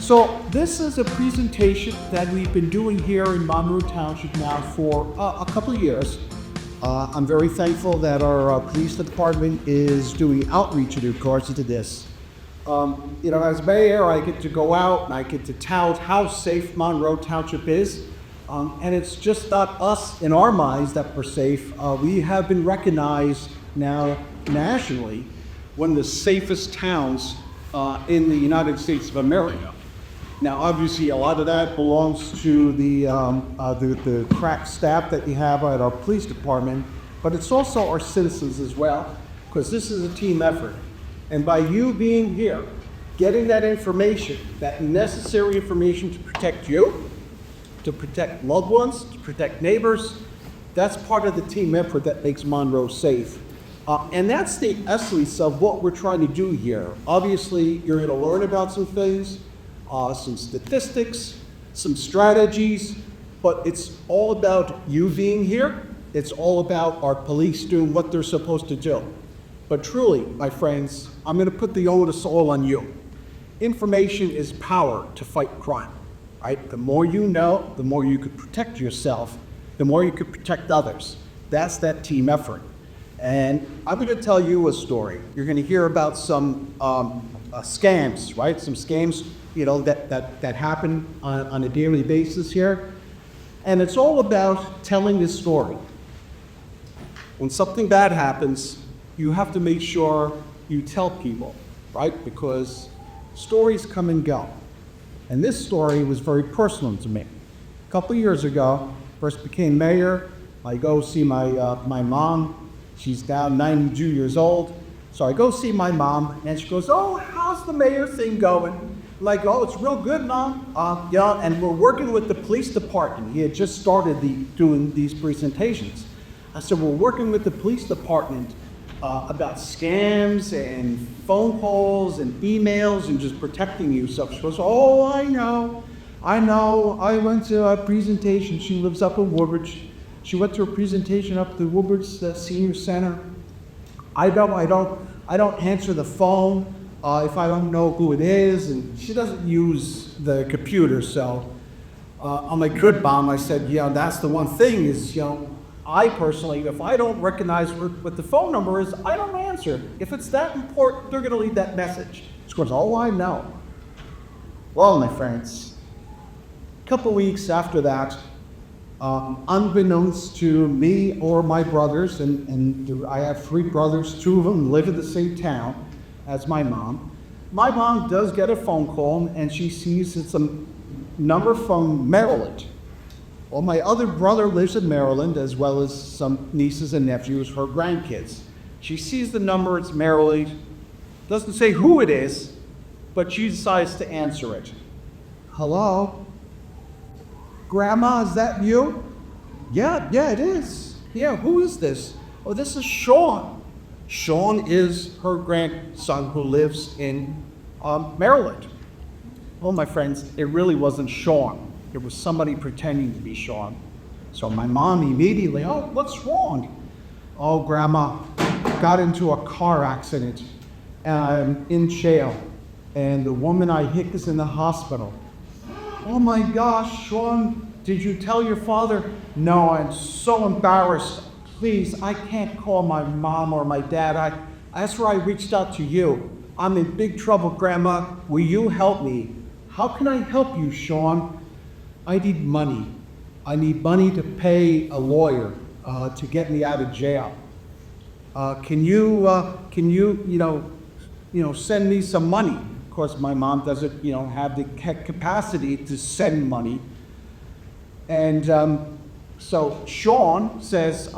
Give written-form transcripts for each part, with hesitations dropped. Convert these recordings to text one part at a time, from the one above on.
So this is a presentation that we've been doing here in Monroe Township now for a couple of years. I'm very thankful that our police department is doing outreach in regards to this. As mayor, I get to go out and I get to tout how safe Monroe Township is. And it's just not us in our minds that we're safe. We have been recognized now nationally one of the safest towns in the United States of America. Now, obviously, a lot of that belongs to the crack staff that you have at our police department, but it's also our citizens as well, because this is a team effort. And by you being here, getting that information, that necessary information to protect you, to protect loved ones, to protect neighbors, that's part of the team effort that makes Monroe safe. And that's the essence of what we're trying to do here. Obviously, you're going to learn about some things, some statistics, some strategies, but it's all about you being here. It's all about our police doing what they're supposed to do. But truly, my friends, I'm going to put the onus all on you. Information is power to fight crime, right? The more you know, the more you could protect yourself, the more you could protect others. That's that team effort. And I'm going to tell you a story. You're going to hear about some scams, right? Some scams, that happen on a daily basis here. And it's all about telling this story. When something bad happens, you have to make sure you tell people, right? Because stories come and go. And this story was very personal to me. A couple of years ago, first became mayor, I go see my mom. She's now 92 years old. So I go see my mom, and she goes, "Oh, how's the mayor thing going?" I'm like, "Oh, it's real good, Mom." And we're working with the police department. He had just started doing these presentations. I said, "We're working with the police department about scams and phone calls and emails and just protecting you." So she goes, "Oh, I know. I went to a presentation." She lives up in Woodbridge. She went to a presentation up at the Woodbridge Senior Center. I don't answer the phone if I don't know who it is, and she doesn't use the computer. So I'm like, "Good, Mom." I said, "That's the one thing is, I personally, if I don't recognize what the phone number is, I don't answer. If it's that important, they're going to leave that message." She goes, "Oh, I know." Well, my friends, a couple weeks after that, unbeknownst to me or my brothers, and I have three brothers, two of them live in the same town as my mom. My mom does get a phone call, and she sees it's a number from Maryland. Well, my other brother lives in Maryland, as well as some nieces and nephews, her grandkids. She sees the number, it's Maryland, doesn't say who it is, but she decides to answer it. "Hello? Grandma, is that you?" Yeah, it is. "Yeah, who is this?" "Oh, this is Sean." Sean is her grandson who lives in Maryland. Well, my friends, it really wasn't Sean. It was somebody pretending to be Sean. So my mom immediately, "Oh, what's wrong?" "Oh, Grandma, got into a car accident and I'm in jail. And the woman I hit is in the hospital." "Oh my gosh, Sean, did you tell your father?" "No, I'm so embarrassed. Please, I can't call my mom or my dad. That's where I reached out to you. I'm in big trouble, Grandma. Will you help me?" "How can I help you, Sean?" "I need money. I need money to pay a lawyer to get me out of jail. Can you send me some money?" Of course, my mom doesn't, have the capacity to send money. And so Sean says,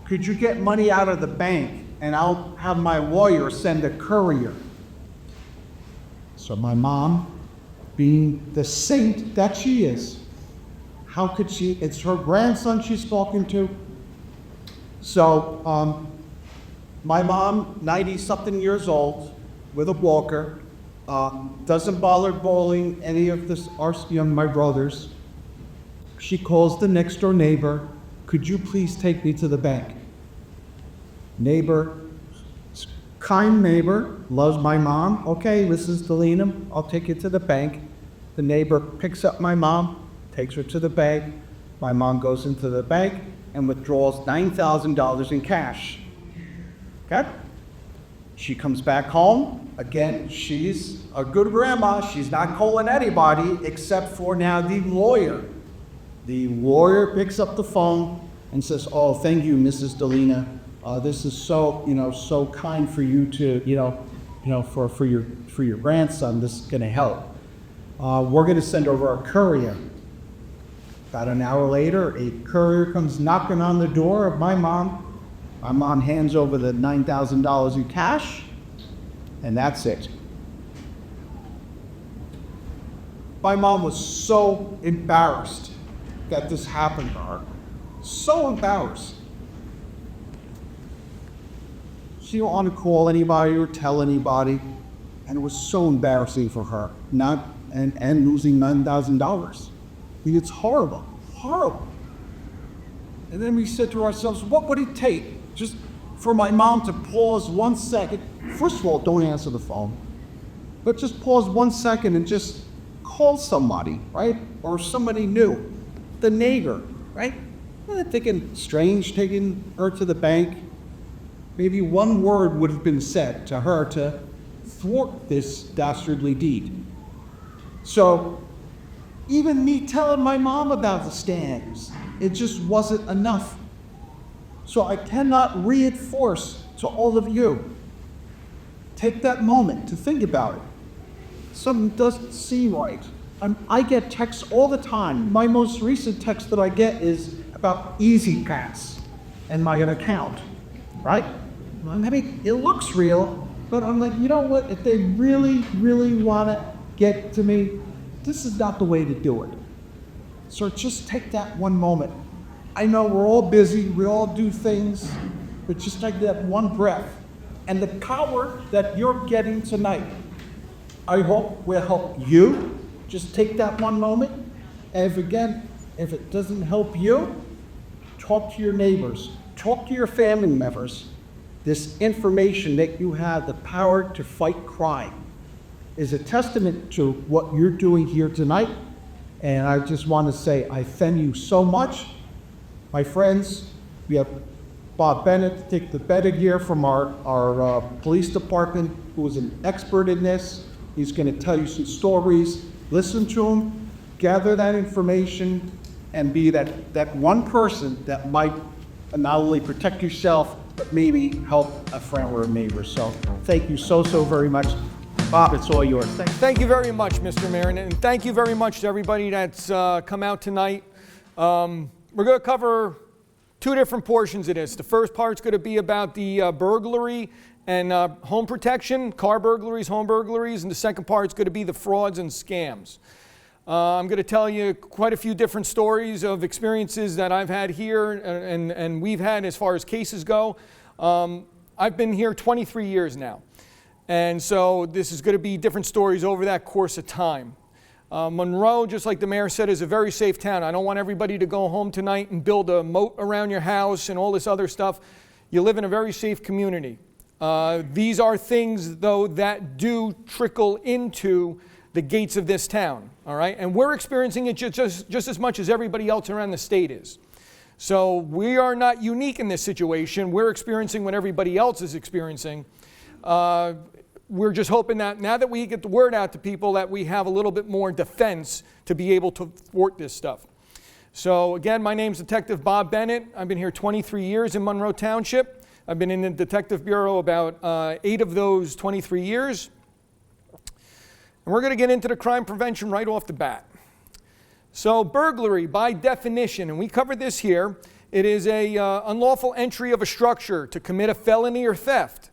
"Could you get money out of the bank and I'll have my lawyer send a courier?" So my mom, being the saint that she is, how could she? It's her grandson she's talking to. So my mom, 90-something years old, with a walker, doesn't bother calling any of my brothers. She calls the next door neighbor, "Could you please take me to the bank?" Neighbor, kind neighbor, loves my mom. "Okay, Mrs. Delina, I'll take you to the bank." The neighbor picks up my mom, takes her to the bank. My mom goes into the bank and withdraws $9,000 in cash. Okay? She comes back home. Again, she's a good grandma. She's not calling anybody except for now the lawyer. The lawyer picks up the phone and says, "Oh, thank you, Mrs. Delina. This is so kind for you to, for your grandson. This is going to help. We're going to send over a courier." About an hour later, a courier comes knocking on the door of my mom. My mom hands over the $9,000 in cash, and that's it. My mom was so embarrassed that this happened to her. So embarrassed. She didn't want to call anybody or tell anybody, and it was so embarrassing for her, and losing $9,000. I mean, it's horrible, horrible. And then we said to ourselves, what would it take just for my mom to pause 1 second? First of all, don't answer the phone, but just pause 1 second and just call somebody, right? Or somebody new, the neighbor, right? I'm not thinking strange taking her to the bank. Maybe one word would have been said to her to thwart this dastardly deed. So even me telling my mom about the scams, it just wasn't enough. So I cannot reinforce to all of you, take that moment to think about it. Something doesn't seem right. I get texts all the time. My most recent text that I get is about Easy Pass and my account, right? I mean, it looks real, but I'm like, you know what? If they really, really want to get to me, this is not the way to do it. So just take that one moment. I know we're all busy, we all do things, but just take that one breath. And the power that you're getting tonight, I hope will help you. Just take that one moment. And if it doesn't help you, talk to your neighbors, talk to your family members. This information that you have the power to fight crime is a testament to what you're doing here tonight. And I just want to say, I thank you so much. My friends, we have Bob Bennett to take the bedded here from our police department, who is an expert in this. He's going to tell you some stories. Listen to him, gather that information, and be that one person that might not only protect yourself, but maybe help a friend or a neighbor. So thank you so very much. Bob, it's all yours. Thank you very much, Mr. Mayor, and thank you very much to everybody that's come out tonight. We're going to cover two different portions of this. The first part's going to be about the burglary and home protection, car burglaries, home burglaries, and the second part's going to be the frauds and scams. I'm going to tell you quite a few different stories of experiences that I've had here and we've had as far as cases go. I've been here 23 years now. And so this is going to be different stories over that course of time. Monroe, just like the mayor said, is a very safe town. I don't want everybody to go home tonight and build a moat around your house and all this other stuff. You live in a very safe community. These are things, though, that do trickle into the gates of this town, all right? And we're experiencing it just as much as everybody else around the state is. So we are not unique in this situation. We're experiencing what everybody else is experiencing. We're just hoping that now that we get the word out to people that we have a little bit more defense to be able to thwart this stuff. So again, my name's Detective Bob Bennett. I've been here 23 years in Monroe Township. I've been in the Detective Bureau about 8 of those 23 years. And we're going to get into the crime prevention right off the bat. So burglary, by definition, and we covered this here, it is a unlawful entry of a structure to commit a felony or theft.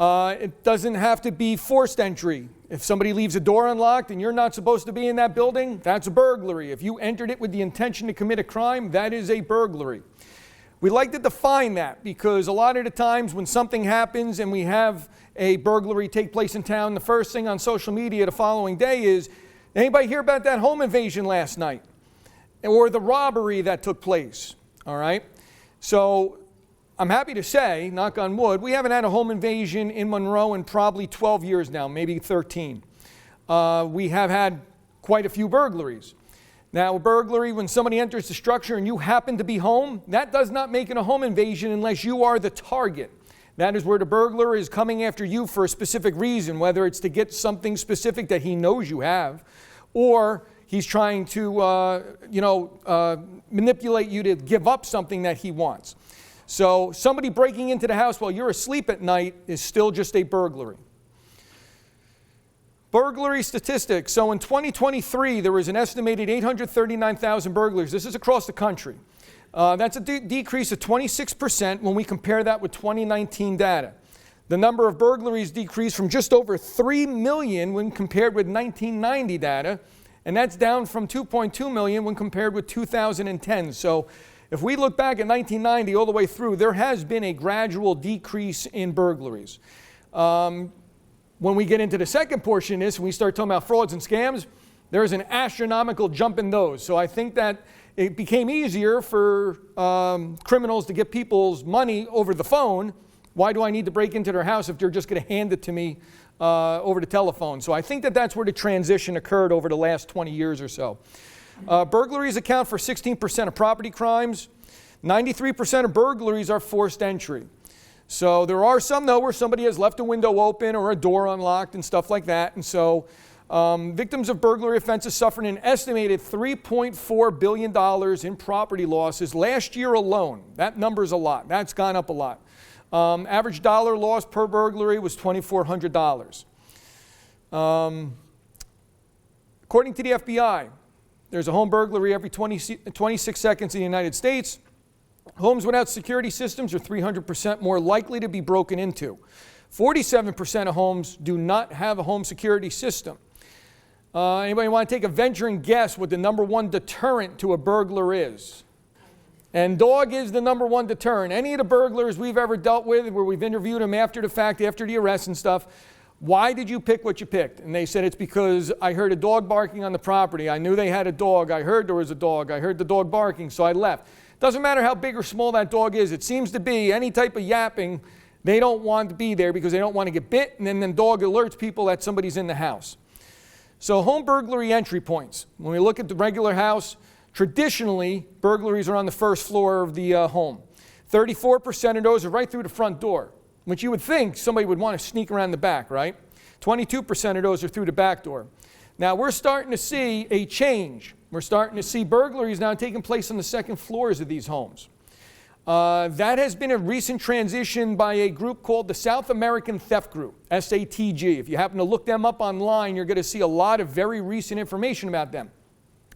It doesn't have to be forced entry. If somebody leaves a door unlocked and you're not supposed to be in that building, that's a burglary. If you entered it with the intention to commit a crime, that is a burglary. We like to define that because a lot of the times when something happens and we have a burglary take place in town, the first thing on social media the following day is, anybody hear about that home invasion last night? Or the robbery that took place, all right? So I'm happy to say, knock on wood, we haven't had a home invasion in Monroe in probably 12 years now, maybe 13. We have had quite a few burglaries. Now, a burglary, when somebody enters the structure and you happen to be home, that does not make it a home invasion unless you are the target. That is where the burglar is coming after you for a specific reason, whether it's to get something specific that he knows you have, or he's trying to, manipulate you to give up something that he wants. So somebody breaking into the house while you're asleep at night is still just a burglary. Burglary statistics. So in 2023, there was an estimated 839,000 burglaries. This is across the country. That's a decrease of 26% when we compare that with 2019 data. The number of burglaries decreased from just over 3 million when compared with 1990 data, and that's down from 2.2 million when compared with 2010. So if we look back at 1990 all the way through, there has been a gradual decrease in burglaries. When we get into the second portion of this, when we start talking about frauds and scams, there's an astronomical jump in those. So I think that it became easier for criminals to get people's money over the phone. Why do I need to break into their house if they're just going to hand it to me over the telephone? So I think that that's where the transition occurred over the last 20 years or so. Burglaries account for 16% of property crimes. 93% of burglaries are forced entry. So there are some, though, where somebody has left a window open or a door unlocked and stuff like that. And so victims of burglary offenses suffered an estimated $3.4 billion in property losses last year alone. That number's a lot. That's gone up a lot. Average dollar loss per burglary was $2,400. According to the FBI, there's a home burglary every 26 seconds in the United States. Homes without security systems are 300% more likely to be broken into. 47% of homes do not have a home security system. Anybody want to take a venturing guess what the number one deterrent to a burglar is? And dog is the number one deterrent. Any of the burglars we've ever dealt with, where we've interviewed them after the fact, after the arrest and stuff, why did you pick what you picked? And they said, it's because I heard a dog barking on the property. I knew they had a dog. I heard there was a dog. I heard the dog barking, so I left. Doesn't matter how big or small that dog is. It seems to be any type of yapping, they don't want to be there because they don't want to get bit, and then the dog alerts people that somebody's in the house. So home burglary entry points. When we look at the regular house, traditionally, burglaries are on the first floor of the home. 34% of those are right through the front door, which you would think somebody would want to sneak around the back, right? 22% of those are through the back door. Now, we're starting to see a change. We're starting to see burglaries now taking place on the second floors of these homes. That has been a recent transition by a group called the South American Theft Group, SATG. If you happen to look them up online, you're going to see a lot of very recent information about them.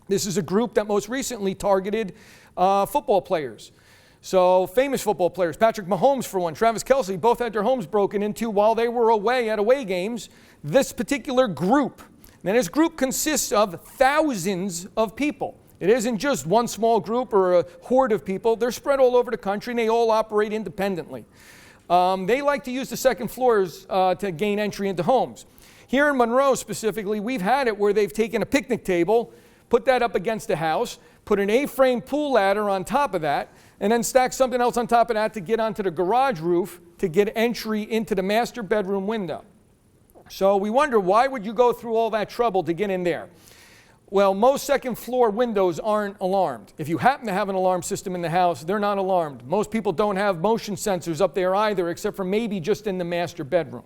This is a group that most recently targeted football players. So famous football players, Patrick Mahomes for one, Travis Kelce, both had their homes broken into while they were away at away games. This particular group, and this group consists of thousands of people. It isn't just one small group or a horde of people. They're spread all over the country, and they all operate independently. They like to use the second floors to gain entry into homes. Here in Monroe specifically, we've had it where they've taken a picnic table, put that up against the house, put an A-frame pool ladder on top of that, and then stack something else on top of that to get onto the garage roof to get entry into the master bedroom window. So we wonder, why would you go through all that trouble to get in there? Well, most second floor windows aren't alarmed. If you happen to have an alarm system in the house, they're not alarmed. Most people don't have motion sensors up there either, except for maybe just in the master bedroom.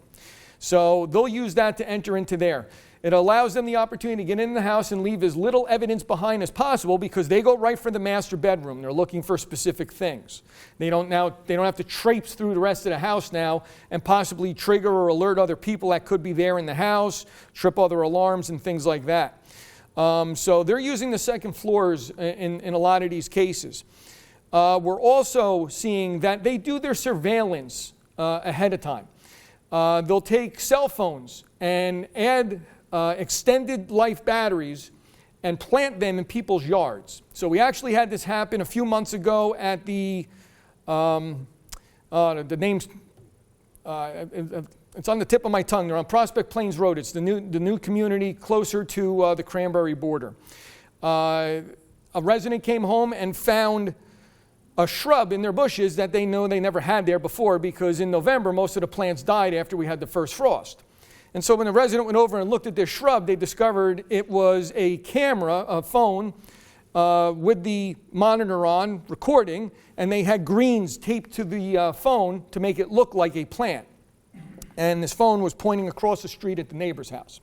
So they'll use that to enter into there. It allows them the opportunity to get in the house and leave as little evidence behind as possible because they go right for the master bedroom. They're looking for specific things. They don't have to traipse through the rest of the house now and possibly trigger or alert other people that could be there in the house, trip other alarms and things like that. So they're using the second floors in a lot of these cases. We're also seeing that they do their surveillance ahead of time. They'll take cell phones and add extended life batteries and plant them in people's yards. So we actually had this happen a few months ago at the names, it's on the tip of my tongue. They're on Prospect Plains Road. It's the new community closer to the Cranberry border. A resident came home and found a shrub in their bushes that they know they never had there before because in November most of the plants died after we had the first frost. And so when the resident went over and looked at this shrub, they discovered it was a camera, a phone, with the monitor on, recording, and they had greens taped to the phone to make it look like a plant. And this phone was pointing across the street at the neighbor's house.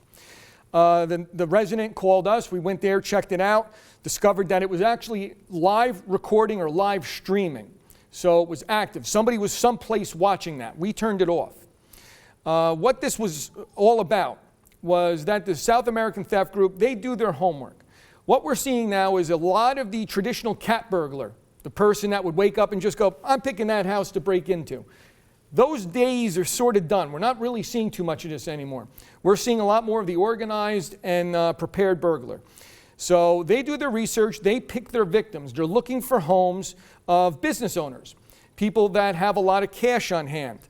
The resident called us. We went there, checked it out, discovered that it was actually live recording or live streaming. So it was active. Somebody was someplace watching that. We turned it off. What this was all about was that the South American Theft Group, they do their homework. What we're seeing now is a lot of the traditional cat burglar, the person that would wake up and just go, I'm picking that house to break into. Those days are sort of done. We're not really seeing too much of this anymore. We're seeing a lot more of the organized and prepared burglar. So they do their research, they pick their victims. They're looking for homes of business owners, people that have a lot of cash on hand.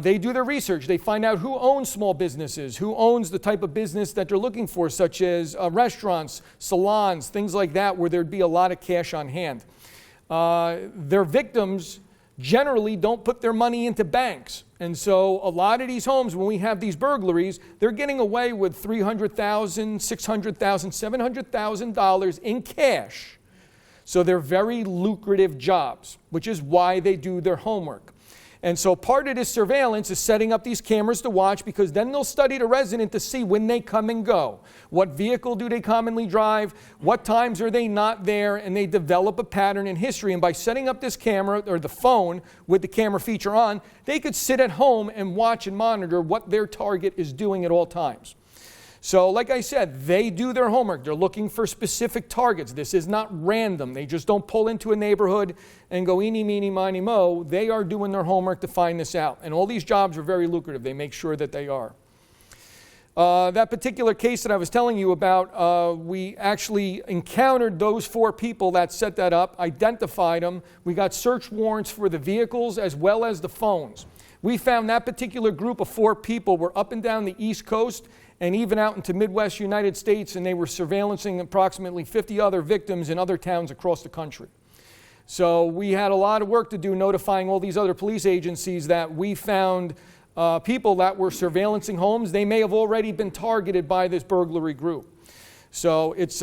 They do their research. They find out who owns small businesses, who owns the type of business that they're looking for, such as restaurants, salons, things like that, where there'd be a lot of cash on hand. Their victims generally don't put their money into banks. And so a lot of these homes, when we have these burglaries, they're getting away with $300,000, $600,000, $700,000 in cash. So they're very lucrative jobs, which is why they do their homework. And so part of this surveillance is setting up these cameras to watch, because then they'll study the resident to see when they come and go. What vehicle do they commonly drive? What times are they not there? And they develop a pattern in history. And by setting up this camera, or the phone with the camera feature on, they could sit at home and watch and monitor what their target is doing at all times. So like I said, they do their homework. They're looking for specific targets. This is not random. They just don't pull into a neighborhood and go eeny, meeny, miny, mo. They are doing their homework to find this out. And all these jobs are very lucrative. They make sure that they are. That particular case that I was telling you about, we actually encountered those 4 people that set that up, identified them. We got search warrants for the vehicles as well as the phones. We found that particular group of 4 people were up and down the East Coast and even out into Midwest United States, and they were surveillancing approximately 50 other victims in other towns across the country. So we had a lot of work to do notifying all these other police agencies that we found people that were surveillancing homes. They may have already been targeted by this burglary group. So it's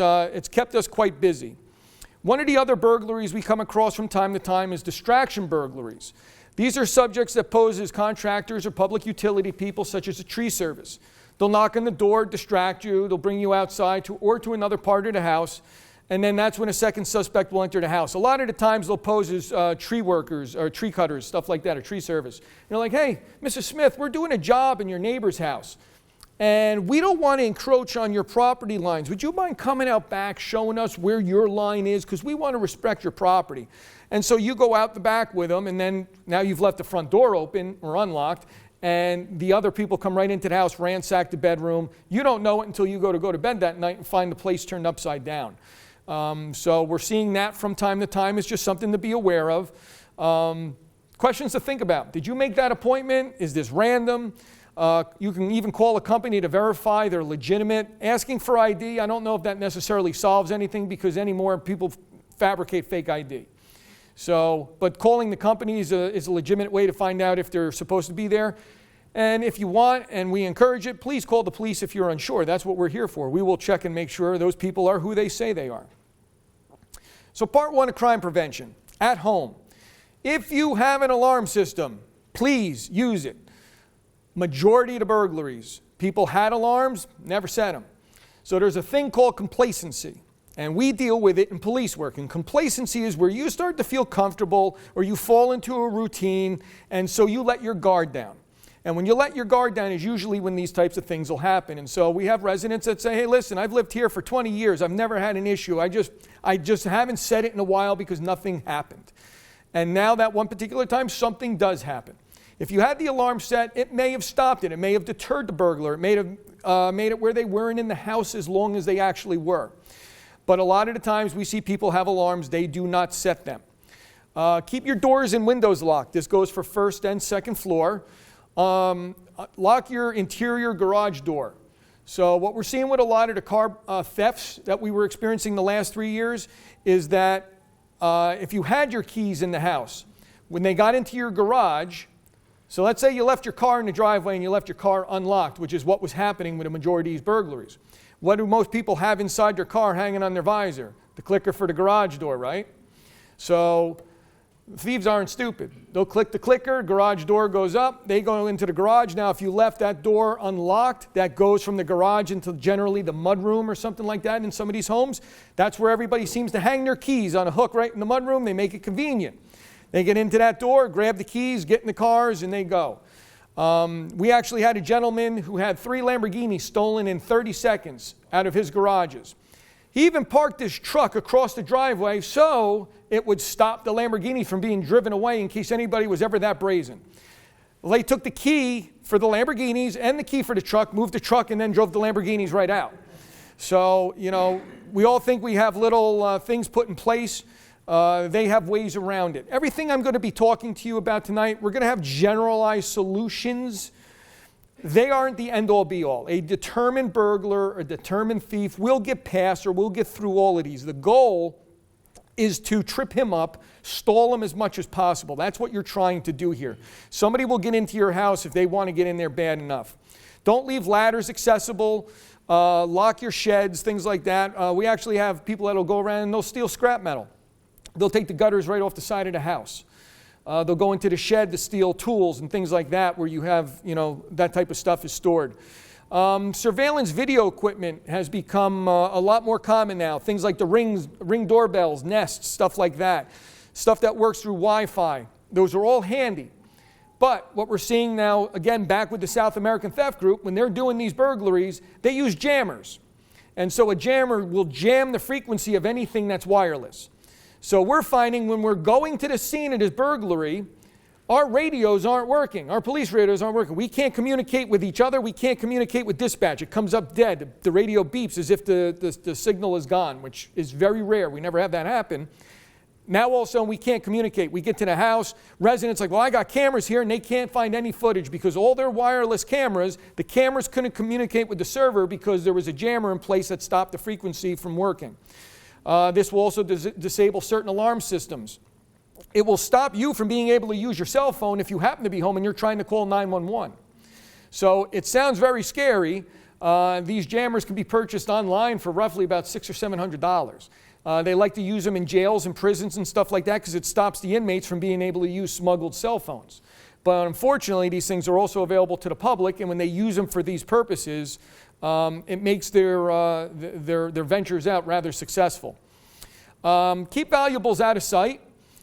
kept us quite busy. One of the other burglaries we come across from time to time is distraction burglaries. These are subjects that pose as contractors or public utility people, such as a tree service. They'll knock on the door, distract you, they'll bring you outside to another part of the house, and then that's when a second suspect will enter the house. A lot of the times they'll pose as tree workers or tree cutters, stuff like that, or tree service. And they're like, hey, Mrs. Smith, we're doing a job in your neighbor's house, and we don't want to encroach on your property lines. Would you mind coming out back, showing us where your line is, because we want to respect your property. And so you go out the back with them, and then now you've left the front door open or unlocked, and the other people come right into the house, ransack the bedroom. You don't know it until you go to bed that night and find the place turned upside down. So we're seeing that from time to time. It's just something to be aware of. Questions to think about. Did you make that appointment? Is this random? You can even call a company to verify they're legitimate. Asking for ID, I don't know if that necessarily solves anything, because anymore people fabricate fake ID. So, but calling the company is a legitimate way to find out if they're supposed to be there. And if you want, and we encourage it, please call the police if you're unsure. That's what we're here for. We will check and make sure those people are who they say they are. So part 1 of crime prevention, at home. If you have an alarm system, please use it. Majority of the burglaries, people had alarms, never set them. So there's a thing called complacency. And we deal with it in police work. And complacency is where you start to feel comfortable, or you fall into a routine, and so you let your guard down. And when you let your guard down is usually when these types of things will happen. And so we have residents that say, hey, listen, I've lived here for 20 years. I've never had an issue. I just haven't said it in a while because nothing happened. And now that one particular time, something does happen. If you had the alarm set, it may have stopped it. It may have deterred the burglar. It may have made it where they weren't in the house as long as they actually were. But a lot of the times we see people have alarms, they do not set them. Keep your doors and windows locked. This goes for first and second floor. Lock your interior garage door. So what we're seeing with a lot of the car thefts that we were experiencing the last 3 years is that if you had your keys in the house, when they got into your garage, So let's say you left your car in the driveway and you left your car unlocked, which is what was happening with a majority of these burglaries. What do most people have inside their car hanging on their visor? The clicker for the garage door, right? So thieves aren't stupid. They'll click the clicker, garage door goes up, they go into the garage. Now, if you left that door unlocked, that goes from the garage into generally the mudroom or something like that in some of these homes. That's where everybody seems to hang their keys on a hook right in the mudroom. They make it convenient. They get into that door, grab the keys, get in the cars, and they go. We actually had a gentleman who had 3 Lamborghinis stolen in 30 seconds out of his garages. He even parked his truck across the driveway so it would stop the Lamborghini from being driven away in case anybody was ever that brazen. Well, they took the key for the Lamborghinis and the key for the truck, moved the truck, and then drove the Lamborghinis right out. So, we all think we have little things put in place. They have ways around it. Everything I'm going to be talking to you about tonight, we're going to have generalized solutions. They aren't the end-all, be-all. A determined burglar, a determined thief will get past or will get through all of these. The goal is to trip him up, stall him as much as possible. That's what you're trying to do here. Somebody will get into your house if they want to get in there bad enough. Don't leave ladders accessible. Lock your sheds, things like that. We actually have people that will go around and they'll steal scrap metal. They'll take the gutters right off the side of the house. They'll go into the shed to steal tools and things like that where you have, that type of stuff is stored. Surveillance video equipment has become a lot more common now. Things like the ring doorbells, Nests, stuff like that. Stuff that works through Wi-Fi. Those are all handy. But what we're seeing now, again, back with the South American Theft Group, when they're doing these burglaries, they use jammers. And so a jammer will jam the frequency of anything that's wireless. So we're finding when we're going to the scene of this burglary, our radios aren't working. Our police radios aren't working. We can't communicate with each other. We can't communicate with dispatch. It comes up dead. The radio beeps as if the signal is gone, which is very rare. We never have that happen. Now all of a sudden we can't communicate. We get to the house, residents like, well, I got cameras here, and they can't find any footage because all their wireless cameras, the cameras couldn't communicate with the server because there was a jammer in place that stopped the frequency from working. This will also disable certain alarm systems. It will stop you from being able to use your cell phone if you happen to be home and you're trying to call 911. So it sounds very scary. These jammers can be purchased online for roughly about $600 or $700. They like to use them in jails and prisons and stuff like that because it stops the inmates from being able to use smuggled cell phones. But unfortunately, these things are also available to the public, and when they use them for these purposes, it makes their ventures out rather successful. Keep valuables out of sight.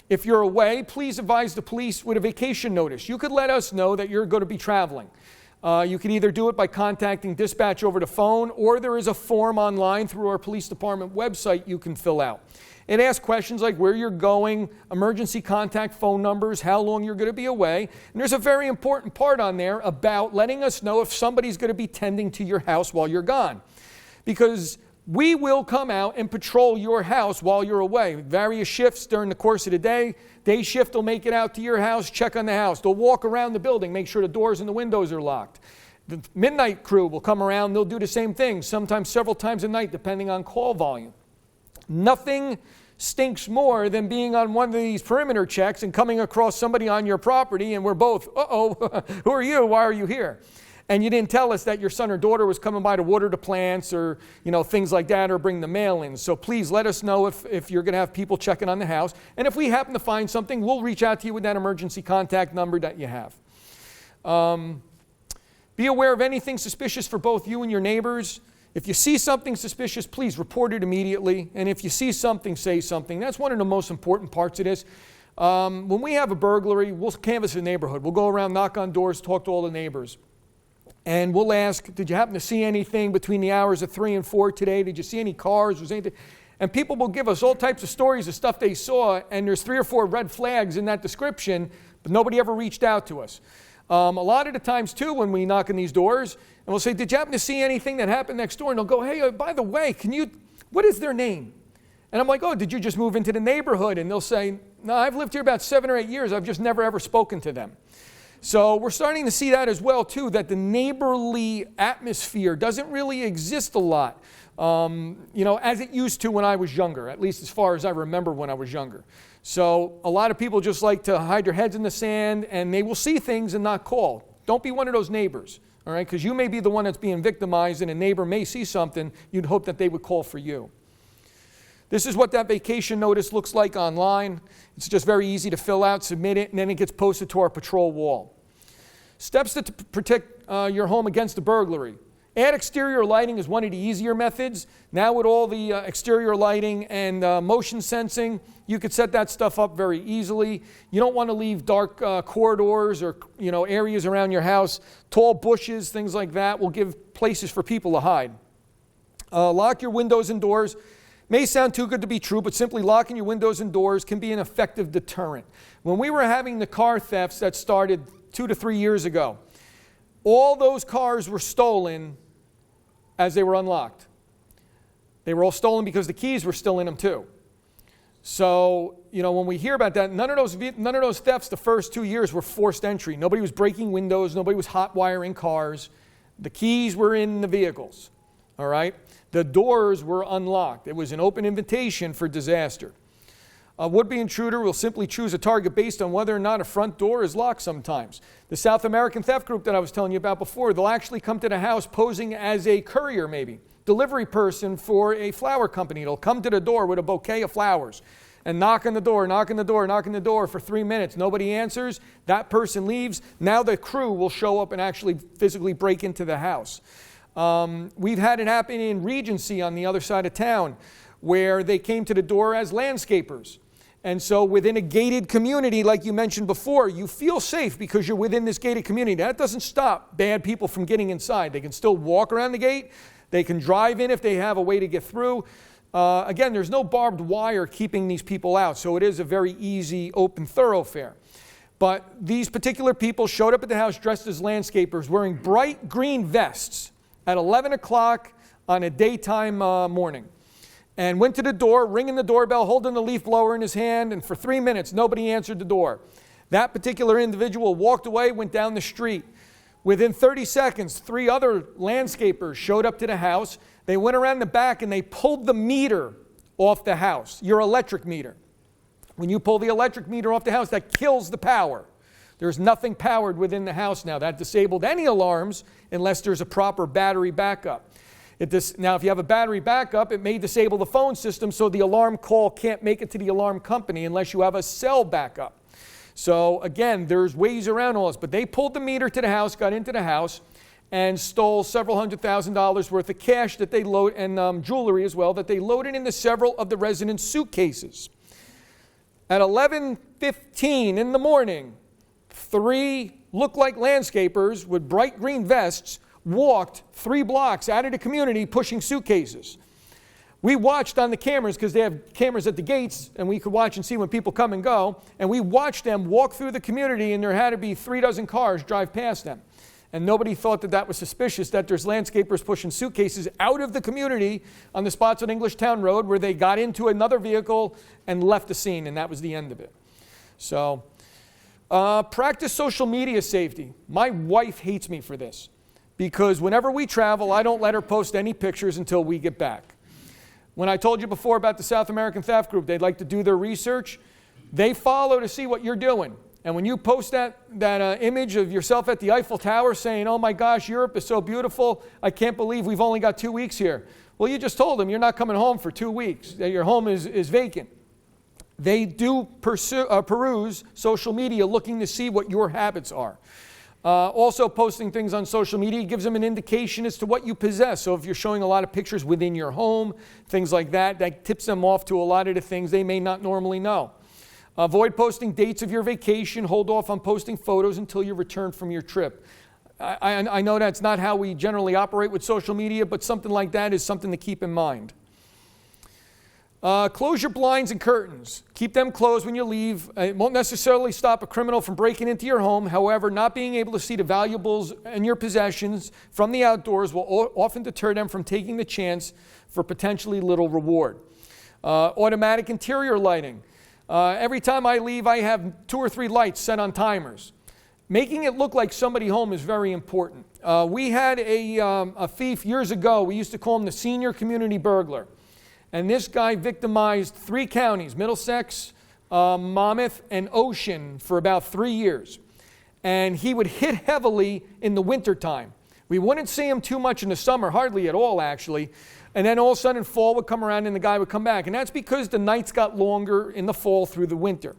If you're away, please advise the police with a vacation notice. You could let us know that you're going to be traveling. You can either do it by contacting dispatch over the phone, or there is a form online through our police department website you can fill out. It asks questions like where you're going, emergency contact phone numbers, how long you're going to be away. And there's a very important part on there about letting us know if somebody's going to be tending to your house while you're gone. Because we will come out and patrol your house while you're away. Various shifts during the course of the day. Day shift will make it out to your house, check on the house. They'll walk around the building, make sure the doors and the windows are locked. The midnight crew will come around, they'll do the same thing, sometimes several times a night, depending on call volume. Nothing stinks more than being on one of these perimeter checks and coming across somebody on your property and we're both, uh-oh, who are you? Why are you here? And you didn't tell us that your son or daughter was coming by to water the plants or, things like that, or bring the mail in. So please let us know if you're going to have people checking on the house. And if we happen to find something, we'll reach out to you with that emergency contact number that you have. Be aware of anything suspicious for both you and your neighbors. If you see something suspicious, please report it immediately. And if you see something, say something. That's one of the most important parts of this. When we have a burglary, we'll canvass the neighborhood. We'll go around, knock on doors, talk to all the neighbors. And we'll ask, did you happen to see anything between the hours of 3 and 4 today? Did you see any cars? Was anything? And people will give us all types of stories of stuff they saw, and there's 3 or 4 red flags in that description, but nobody ever reached out to us. A lot of the times, too, when we knock on these doors, and we'll say, did you happen to see anything that happened next door? And they'll go, hey, by the way, what is their name? And I'm like, oh, did you just move into the neighborhood? And they'll say, no, I've lived here about 7 or 8 years. I've just never ever spoken to them. So we're starting to see that as well, too, that the neighborly atmosphere doesn't really exist a lot, as it used to when I was younger, at least as far as I remember when I was younger. So a lot of people just like to hide their heads in the sand, and they will see things and not call. Don't be one of those neighbors, all right? Because you may be the one that's being victimized, and a neighbor may see something. You'd hope that they would call for you. This is what that vacation notice looks like online. It's just very easy to fill out, submit it, and then it gets posted to our patrol wall. Steps to protect your home against a burglary. Add exterior lighting is one of the easier methods. Now with all the exterior lighting and motion sensing, you could set that stuff up very easily. You don't want to leave dark corridors or areas around your house. Tall bushes, things like that will give places for people to hide. Lock your windows and doors. May sound too good to be true, but simply locking your windows and doors can be an effective deterrent. When we were having the car thefts that started 2 to 3 years ago, all those cars were stolen as they were unlocked. They were all stolen because the keys were still in them too. So, when we hear about that, none of those thefts the first 2 years were forced entry. Nobody was breaking windows. Nobody was hot wiring cars. The keys were in the vehicles, all right? The doors were unlocked. It was an open invitation for disaster. A would-be intruder will simply choose a target based on whether or not a front door is locked sometimes. The South American theft group that I was telling you about before, they'll actually come to the house posing as a courier maybe, delivery person for a flower company. They'll come to the door with a bouquet of flowers and knock on the door for 3 minutes. Nobody answers. That person leaves. Now the crew will show up and actually physically break into the house. We've had it happen in Regency on the other side of town where they came to the door as landscapers. And so within a gated community, like you mentioned before, you feel safe because you're within this gated community. That doesn't stop bad people from getting inside. They can still walk around the gate. They can drive in if they have a way to get through. Again, there's no barbed wire keeping these people out, so it is a very easy, open thoroughfare. But these particular people showed up at the house dressed as landscapers, wearing bright green vests at 11 o'clock on a daytime morning, and went to the door, ringing the doorbell, holding the leaf blower in his hand, and for 3 minutes, nobody answered the door. That particular individual walked away, went down the street. Within 30 seconds, 3 other landscapers showed up to the house. They went around the back and they pulled the meter off the house, your electric meter. When you pull the electric meter off the house, that kills the power. There's nothing powered within the house now. That disabled any alarms unless there's a proper battery backup. Now, if you have a battery backup, it may disable the phone system so the alarm call can't make it to the alarm company unless you have a cell backup. So again, there's ways around all this. But they pulled the meter to the house, got into the house, and stole several $100,000 worth of cash that they load and jewelry as well that they loaded into several of the residents' suitcases. At 11:15 in the morning, 3 look-like landscapers with bright green vests walked 3 blocks out of the community pushing suitcases. We watched on the cameras because they have cameras at the gates and we could watch and see when people come and go. And we watched them walk through the community and there had to be 3 dozen cars drive past them. And nobody thought that that was suspicious, that there's landscapers pushing suitcases out of the community on the spots on English Town Road where they got into another vehicle and left the scene, and that was the end of it. So, practice social media safety. My wife hates me for this because whenever we travel, I don't let her post any pictures until we get back. When I told you before about the South American Theft Group, they'd like to do their research. They follow to see what you're doing. And when you post that image of yourself at the Eiffel Tower saying, oh my gosh, Europe is so beautiful, I can't believe we've only got 2 weeks here. Well, you just told them you're not coming home for 2 weeks, that your home is vacant. They do peruse social media looking to see what your habits are. Also, posting things on social media gives them an indication as to what you possess. So if you're showing a lot of pictures within your home, things like that, that tips them off to a lot of the things they may not normally know. Avoid posting dates of your vacation. Hold off on posting photos until you return from your trip. I know that's not how we generally operate with social media, but something like that is something to keep in mind. Close your blinds and curtains. Keep them closed when you leave. It won't necessarily stop a criminal from breaking into your home. However, not being able to see the valuables and your possessions from the outdoors will often deter them from taking the chance for potentially little reward. Automatic interior lighting. Every time I leave, I have 2 or 3 lights set on timers. Making it look like somebody home is very important. We had a thief years ago. We used to call him the senior community burglar. And this guy victimized 3 counties, Middlesex, Monmouth, and Ocean for about 3 years. And he would hit heavily in the wintertime. We wouldn't see him too much in the summer, hardly at all actually. And then all of a sudden fall would come around and the guy would come back. And that's because the nights got longer in the fall through the winter.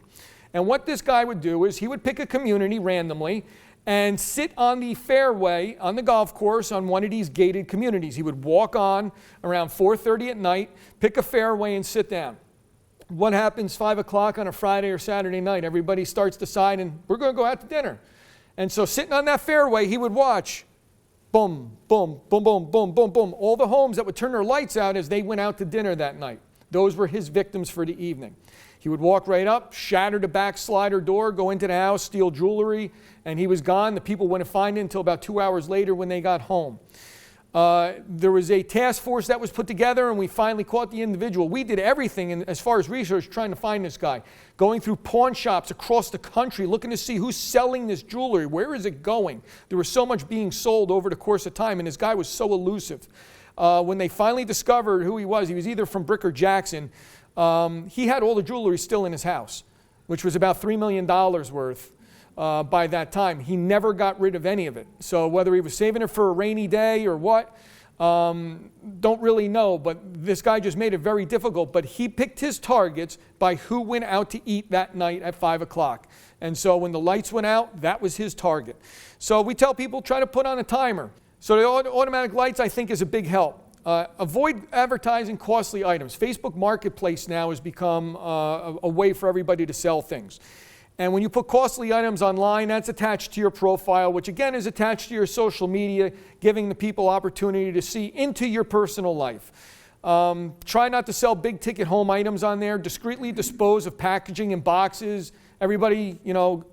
And what this guy would do is he would pick a community randomly and sit on the fairway on the golf course on one of these gated communities. He would walk on around 4:30 at night, pick a fairway and sit down. What happens 5 o'clock on a Friday or Saturday night? Everybody starts deciding, we're going to go out to dinner. And so sitting on that fairway, he would watch, boom, boom, boom, boom, boom, boom, boom, all the homes that would turn their lights out as they went out to dinner that night. Those were his victims for the evening. He would walk right up, shatter the back slider door, go into the house, steal jewelry, and he was gone. The people wouldn't find him until about 2 hours later when they got home. There was a task force that was put together, and we finally caught the individual. We did everything as far as research trying to find this guy, going through pawn shops across the country, looking to see who's selling this jewelry, where is it going. There was so much being sold over the course of time, and this guy was so elusive. When they finally discovered who he was either from Brick or Jackson. He had all the jewelry still in his house, which was about $3 million worth by that time. He never got rid of any of it. So whether he was saving it for a rainy day or what, don't really know. But this guy just made it very difficult. But he picked his targets by who went out to eat that night at 5 o'clock. And so when the lights went out, that was his target. So we tell people, try to put on a timer. So the automatic lights, I think, is a big help. Avoid advertising costly items. Facebook Marketplace now has become a way for everybody to sell things. And when you put costly items online, that's attached to your profile, which again is attached to your social media, giving the people opportunity to see into your personal life. Try not to sell big ticket home items on there. Discreetly dispose of packaging in boxes. Everybody,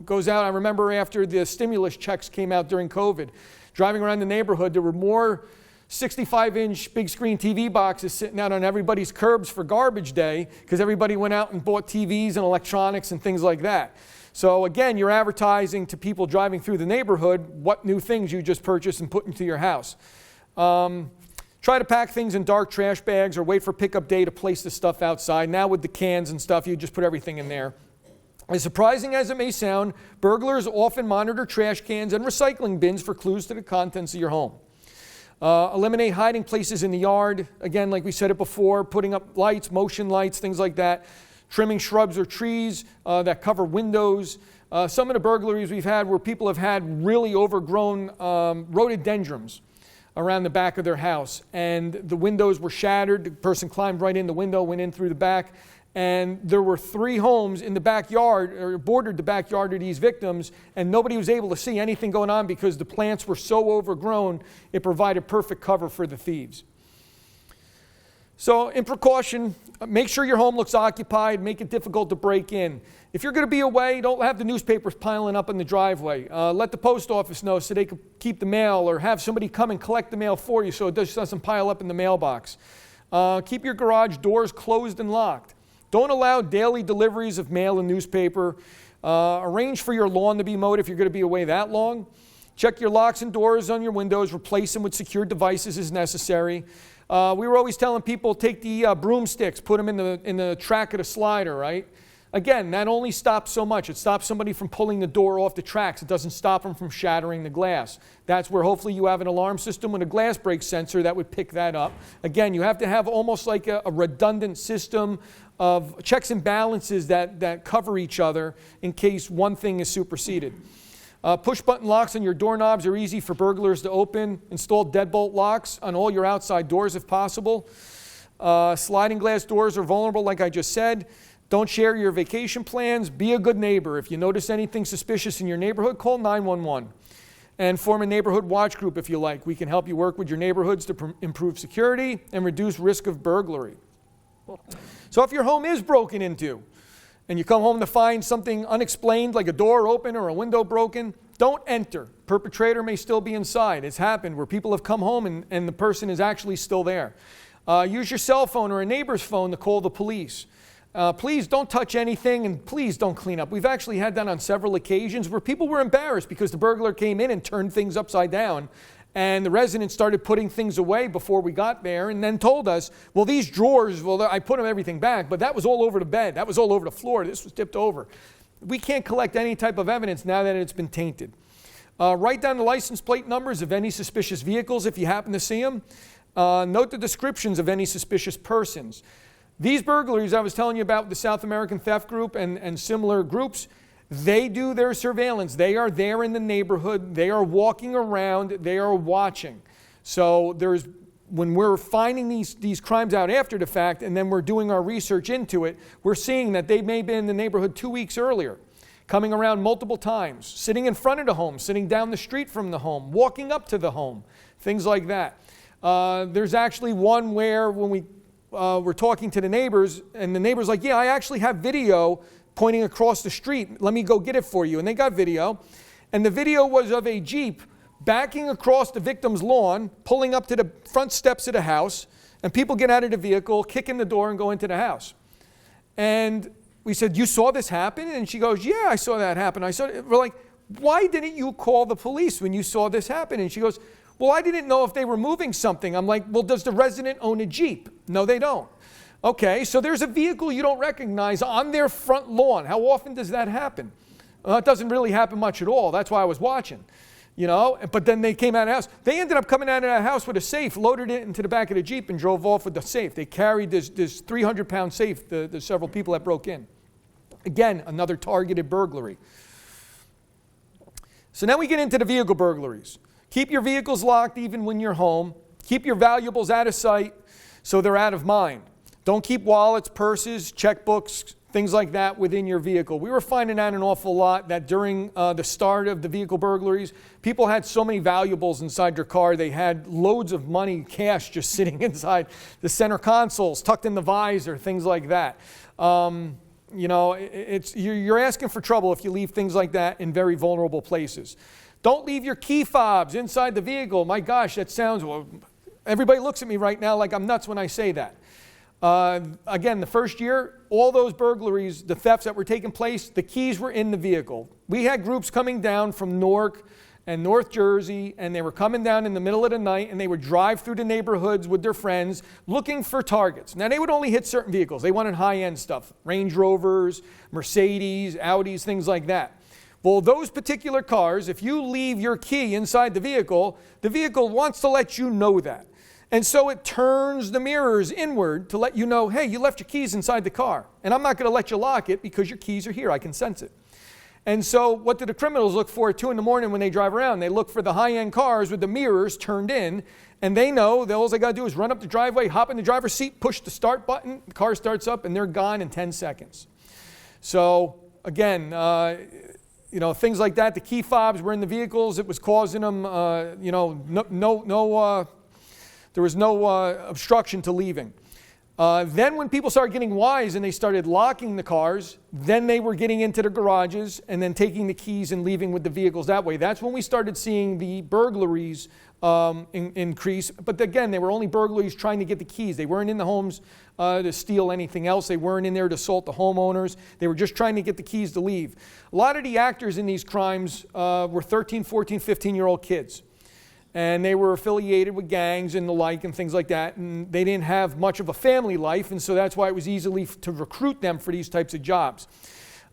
goes out. I remember after the stimulus checks came out during COVID, driving around the neighborhood, there were more 65-inch big screen TV boxes sitting out on everybody's curbs for garbage day because everybody went out and bought TVs and electronics and things like that. So again, you're advertising to people driving through the neighborhood what new things you just purchased and put into your house. Try to pack things in dark trash bags or wait for pickup day to place the stuff outside. Now with the cans and stuff, you just put everything in there. As surprising as it may sound, burglars often monitor trash cans and recycling bins for clues to the contents of your home. Eliminate hiding places in the yard. Again, like we said it before, putting up lights, motion lights, things like that. Trimming shrubs or trees that cover windows. Some of the burglaries we've had where people have had really overgrown rhododendrons around the back of their house. And the windows were shattered. The person climbed right in the window, went in through the back. And there were 3 homes in the backyard, or bordered the backyard of these victims, and nobody was able to see anything going on because the plants were so overgrown, it provided perfect cover for the thieves. So in precaution, make sure your home looks occupied, make it difficult to break in. If you're going to be away, don't have the newspapers piling up in the driveway. Let the post office know so they can keep the mail, or have somebody come and collect the mail for you so it just doesn't pile up in the mailbox. Keep your garage doors closed and locked. Don't allow daily deliveries of mail and newspaper. Arrange for your lawn to be mowed if you're going to be away that long. Check your locks and doors on your windows. Replace them with secure devices as necessary. We were always telling people, take the broomsticks, put them in the track of the slider, right? Again, that only stops so much. It stops somebody from pulling the door off the tracks. It doesn't stop them from shattering the glass. That's where hopefully you have an alarm system with a glass break sensor that would pick that up. Again, you have to have almost like a redundant system of checks and balances that cover each other in case one thing is superseded. Push-button locks on your doorknobs are easy for burglars to open. Install deadbolt locks on all your outside doors if possible. Sliding glass doors are vulnerable, like I just said. Don't share your vacation plans. Be a good neighbor. If you notice anything suspicious in your neighborhood, call 911. And form a neighborhood watch group if you like. We can help you work with your neighborhoods to improve security and reduce risk of burglary. So if your home is broken into and you come home to find something unexplained like a door open or a window broken, don't enter. Perpetrator may still be inside. It's happened where people have come home and the person is actually still there. Use your cell phone or a neighbor's phone to call the police. Please don't touch anything, and please don't clean up. We've actually had that on several occasions where people were embarrassed because the burglar came in and turned things upside down, And the residents started putting things away before we got there and then told us, well, these drawers, well, I put everything back, but that was all over the bed. That was all over the floor. This was tipped over. We can't collect any type of evidence now that it's been tainted. Write down the license plate numbers of any suspicious vehicles if you happen to see them. Note the descriptions of any suspicious persons. These burglaries I was telling you about, the South American Theft Group and similar groups, they do their surveillance. They are there in the neighborhood. They are walking around. They are watching. So when we're finding these crimes out after the fact and then we're doing our research into it, we're seeing that they may be in the neighborhood 2 weeks earlier, coming around multiple times, sitting in front of the home, sitting down the street from the home, walking up to the home, things like that. There's actually one where when we were talking to the neighbors, and the neighbor's like, yeah, I actually have video pointing across the street. Let me go get it for you. And they got video. And the video was of a Jeep backing across the victim's lawn, pulling up to the front steps of the house, and people get out of the vehicle, kick in the door, and go into the house. And we said, you saw this happen? And she goes, yeah, I saw that happen. We're like, why didn't you call the police when you saw this happen? And she goes, well, I didn't know if they were moving something. I'm like, well, does the resident own a Jeep? No, they don't. Okay, so there's a vehicle you don't recognize on their front lawn. How often does that happen? Well, it doesn't really happen much at all. That's why I was watching, But then they came out of the house. They ended up coming out of the house with a safe, loaded it into the back of the Jeep, and drove off with the safe. They carried this 300-pound safe, the several people that broke in. Again, another targeted burglary. So now we get into the vehicle burglaries. Keep your vehicles locked even when you're home. Keep your valuables out of sight so they're out of mind. Don't keep wallets, purses, checkbooks, things like that within your vehicle. We were finding out an awful lot that during the start of the vehicle burglaries, people had so many valuables inside their car. They had loads of money, cash, just sitting inside the center consoles, tucked in the visor, things like that. You're asking for trouble if you leave things like that in very vulnerable places. Don't leave your key fobs inside the vehicle. My gosh, that sounds, well, everybody looks at me right now like I'm nuts when I say that. Again, the first year, all those burglaries, the thefts that were taking place, the keys were in the vehicle. We had groups coming down from Newark and North Jersey, and they were coming down in the middle of the night, and they would drive through the neighborhoods with their friends looking for targets. Now, they would only hit certain vehicles. They wanted high-end stuff, Range Rovers, Mercedes, Audis, things like that. Well, those particular cars, if you leave your key inside the vehicle wants to let you know that. And so it turns the mirrors inward to let you know, hey, you left your keys inside the car. And I'm not going to let you lock it because your keys are here. I can sense it. And so what do the criminals look for at 2 in the morning when they drive around? They look for the high-end cars with the mirrors turned in. And they know that all they got to do is run up the driveway, hop in the driver's seat, push the start button, the car starts up, and they're gone in 10 seconds. So, again, things like that. The key fobs were in the vehicles. It was causing them, there was no obstruction to leaving. Then when people started getting wise and they started locking the cars, then they were getting into the garages and then taking the keys and leaving with the vehicles that way. That's when we started seeing the burglaries increase. But again, they were only burglaries trying to get the keys. They weren't in the homes to steal anything else. They weren't in there to assault the homeowners. They were just trying to get the keys to leave. A lot of the actors in these crimes were 13, 14, 15-year-old kids. And they were affiliated with gangs and the like and things like that. And they didn't have much of a family life, and so that's why it was easy to recruit them for these types of jobs.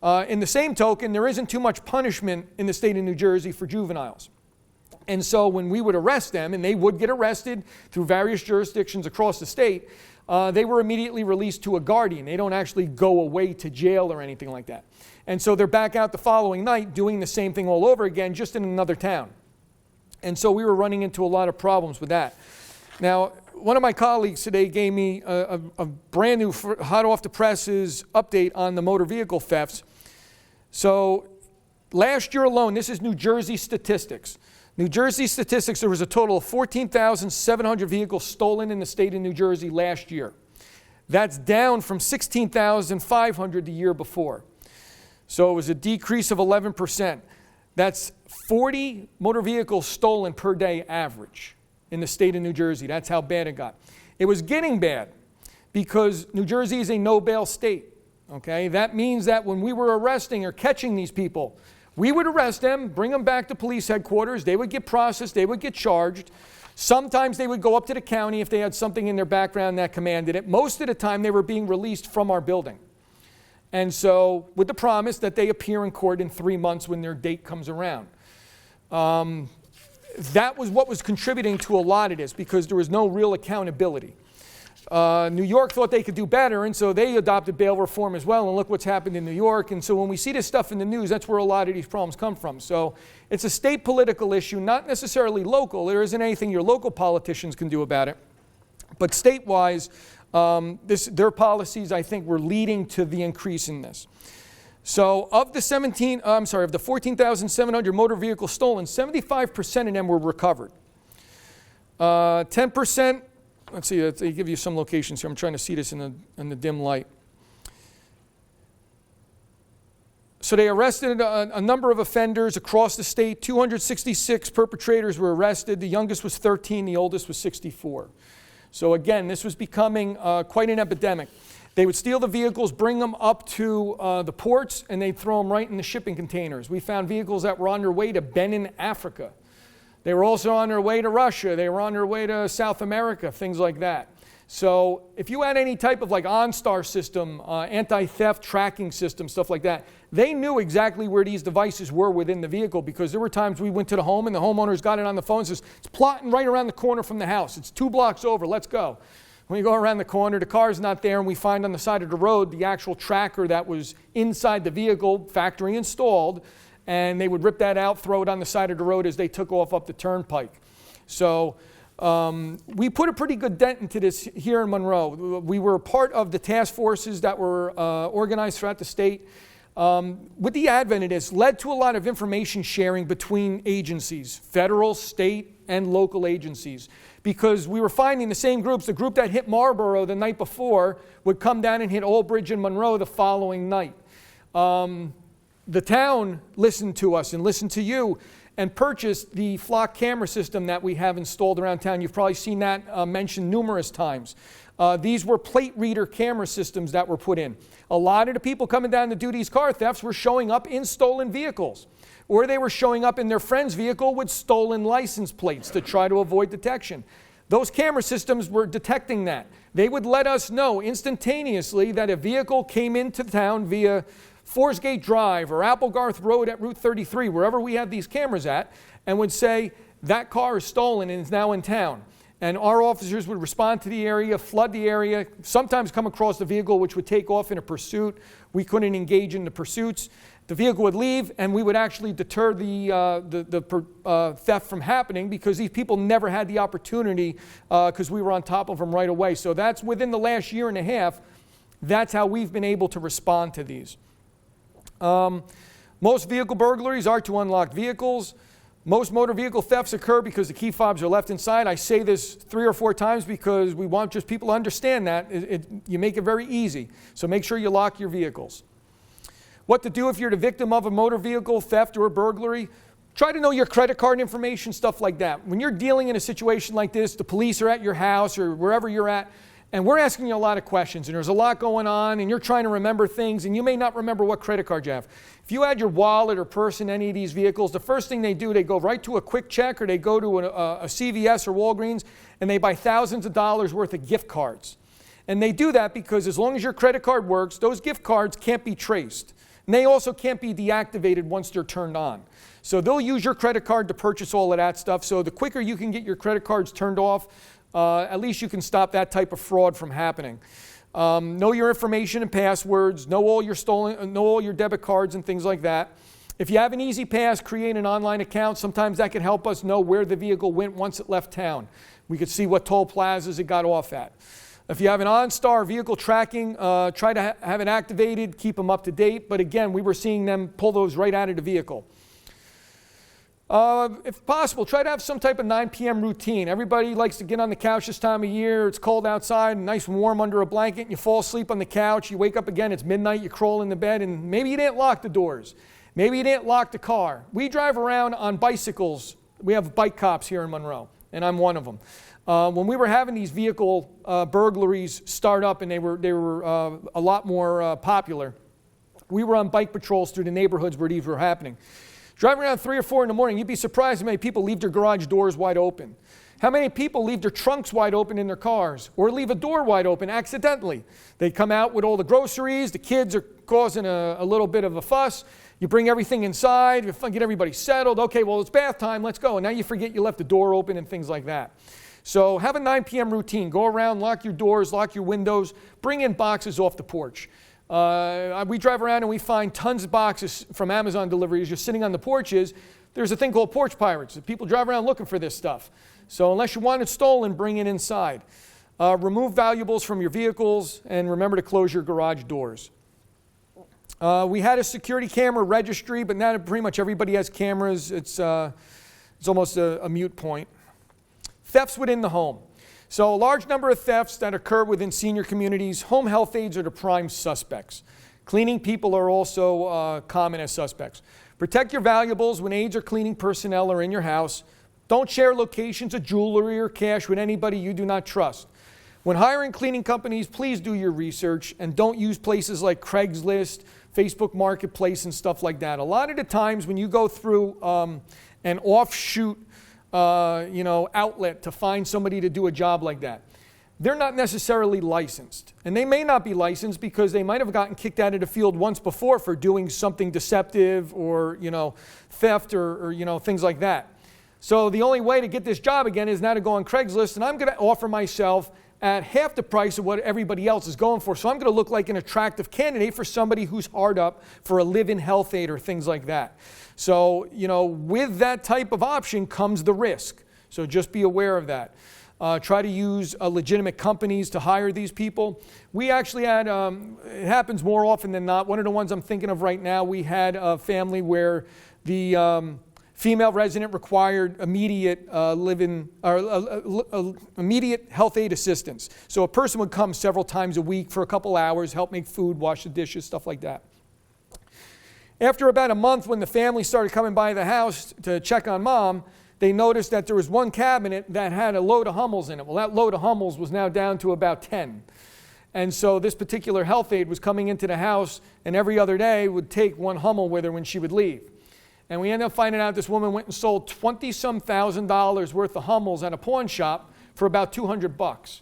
In the same token, there isn't too much punishment in the state of New Jersey for juveniles. And so when we would arrest them, and they would get arrested through various jurisdictions across the state, they were immediately released to a guardian. They don't actually go away to jail or anything like that. And so they're back out the following night doing the same thing all over again, just in another town. And so we were running into a lot of problems with that. Now, one of my colleagues today gave me a brand new, hot off the presses update on the motor vehicle thefts. So last year alone, this is New Jersey statistics. New Jersey statistics, there was a total of 14,700 vehicles stolen in the state of New Jersey last year. That's down from 16,500 the year before. So it was a decrease of 11%. That's 40 motor vehicles stolen per day average in the state of New Jersey. That's how bad it got. It was getting bad because New Jersey is a no-bail state. Okay? That means that when we were arresting or catching these people, We would arrest them, bring them back to police headquarters. They would get processed. They would get charged. Sometimes they would go up to the county if they had something in their background that commanded it. Most of the time, they were being released from our building. And so, with the promise that they appear in court in 3 months when their date comes around. That was what was contributing to a lot of this, because there was no real accountability. New York thought they could do better, and so they adopted bail reform as well, and look what's happened in New York. And so when we see this stuff in the news, that's where a lot of these problems come from. So it's a state political issue, not necessarily local. There isn't anything your local politicians can do about it. But state-wise, their policies, I think, were leading to the increase in this. So of the 14,700 motor vehicles stolen, 75% of them were recovered. 10%, let's see, they give you some locations here. I'm trying to see this in the dim light. So they arrested a number of offenders across the state. 266 perpetrators were arrested. The youngest was 13, the oldest was 64. So again, this was becoming quite an epidemic. They would steal the vehicles, bring them up to the ports, and they'd throw them right in the shipping containers. We found vehicles that were on their way to Benin, Africa. They were also on their way to Russia. They were on their way to South America, things like that. So if you had any type of like OnStar system, anti-theft tracking system, stuff like that, they knew exactly where these devices were within the vehicle, because there were times we went to the home and the homeowners got it on the phone and says, it's plotting right around the corner from the house. It's 2 blocks over. Let's go. When we go around the corner, the car's not there, and we find on the side of the road the actual tracker that was inside the vehicle, factory installed, and they would rip that out, throw it on the side of the road as they took off up the turnpike. So we put a pretty good dent into this here in Monroe. We were part of the task forces that were organized throughout the state. With the advent of this, led to a lot of information sharing between agencies, federal, state, and local agencies. Because we were finding the same groups. The group that hit Marlboro the night before would come down and hit Old Bridge and Monroe the following night. The town listened to us and listened to you and purchased the flock camera system that we have installed around town. You've probably seen that mentioned numerous times. These were plate reader camera systems that were put in. A lot of the people coming down to do these car thefts were showing up in stolen vehicles, or they were showing up in their friend's vehicle with stolen license plates to try to avoid detection. Those camera systems were detecting that. They would let us know instantaneously that a vehicle came into town via Forsgate Drive or Applegarth Road at Route 33, wherever we had these cameras at, and would say, that car is stolen and is now in town. And our officers would respond to the area, flood the area, sometimes come across the vehicle, which would take off in a pursuit. We couldn't engage in the pursuits. The vehicle would leave, and we would actually deter the theft from happening, because these people never had the opportunity, because we were on top of them right away. So that's within the last year and a half. That's how we've been able to respond to these. Most vehicle burglaries are to unlocked vehicles. Most motor vehicle thefts occur because the key fobs are left inside. I say this 3 or 4 times because we want just people to understand that. You make it very easy. So make sure you lock your vehicles. What to do if you're the victim of a motor vehicle theft or a burglary? Try to know your credit card information, stuff like that. When you're dealing in a situation like this, the police are at your house or wherever you're at, and we're asking you a lot of questions, and there's a lot going on, and you're trying to remember things, and you may not remember what credit card you have. If you had your wallet or purse in any of these vehicles, the first thing they do, they go right to a Quick Check, or they go to a CVS or Walgreens, and they buy thousands of dollars worth of gift cards. And they do that because as long as your credit card works, those gift cards can't be traced. And they also can't be deactivated once they're turned on. So they'll use your credit card to purchase all of that stuff. So the quicker you can get your credit cards turned off, at least you can stop that type of fraud from happening. Know your information and passwords. Know all your debit cards and things like that. If you have an Easy Pass, create an online account. Sometimes that can help us know where the vehicle went once it left town. We could see what toll plazas it got off at. If you have an OnStar vehicle tracking, try to have it activated, keep them up to date. But again, we were seeing them pull those right out of the vehicle. If possible, try to have some type of 9 p.m. routine. Everybody likes to get on the couch this time of year. It's cold outside, nice and warm under a blanket, and you fall asleep on the couch. You wake up again, it's midnight, you crawl in the bed, and maybe you didn't lock the doors. Maybe you didn't lock the car. We drive around on bicycles. We have bike cops here in Monroe, and I'm one of them. When we were having these vehicle burglaries start up, and they were a lot more popular, We were on bike patrols through the neighborhoods where these were happening. Driving around 3 or 4 in the morning, you'd be surprised how many people leave their garage doors wide open. How many people leave their trunks wide open in their cars or leave a door wide open accidentally? They come out with all the groceries, the kids are causing a little bit of a fuss. You bring everything inside, you get everybody settled. Okay, well, it's bath time, let's go. And now you forget you left the door open and things like that. So have a 9 p.m. routine. Go around, lock your doors, lock your windows, bring in boxes off the porch. We drive around and we find tons of boxes from Amazon deliveries just sitting on the porches. There's a thing called porch pirates. People drive around looking for this stuff. So unless you want it stolen, bring it inside. Remove valuables from your vehicles and remember to close your garage doors. We had a security camera registry, but now pretty much everybody has cameras. It's almost a moot point. Thefts within the home. So a large number of thefts that occur within senior communities. Home health aides are the prime suspects. Cleaning people are also common as suspects. Protect your valuables when aides or cleaning personnel are in your house. Don't share locations of jewelry or cash with anybody you do not trust. When hiring cleaning companies, please do your research and don't use places like Craigslist, Facebook Marketplace, and stuff like that. A lot of the times when you go through an offshoot outlet to find somebody to do a job like that, they're not necessarily licensed. And they may not be licensed because they might have gotten kicked out of the field once before for doing something deceptive or, theft or things like that. So the only way to get this job again is now to go on Craigslist, and I'm going to offer myself at half the price of what everybody else is going for. So I'm going to look like an attractive candidate for somebody who's hard up for a live-in health aide or things like that. So, with that type of option comes the risk. So just be aware of that. Try to use legitimate companies to hire these people. We actually had, it happens more often than not. One of the ones I'm thinking of right now, we had a family where the female resident required immediate immediate health aid assistance. So a person would come several times a week for a couple hours, help make food, wash the dishes, stuff like that. After about a month, when the family started coming by the house to check on mom, they noticed that there was one cabinet that had a load of Hummels in it. Well, that load of Hummels was now down to about 10. And so this particular health aide was coming into the house and every other day would take one Hummel with her when she would leave. And we ended up finding out this woman went and sold $20-some thousand worth of Hummels at a pawn shop for about $200.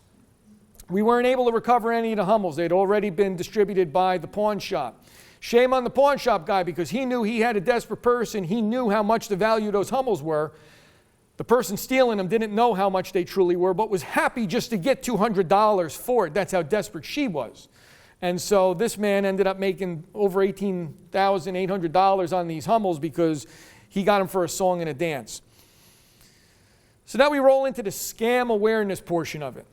We weren't able to recover any of the Hummels. They'd already been distributed by the pawn shop. Shame on the pawn shop guy because he knew he had a desperate person. He knew how much the value of those Hummels were. The person stealing them didn't know how much they truly were, but was happy just to get $200 for it. That's how desperate she was. And so this man ended up making over $18,800 on these Hummels because he got them for a song and a dance. So now we roll into the scam awareness portion of it.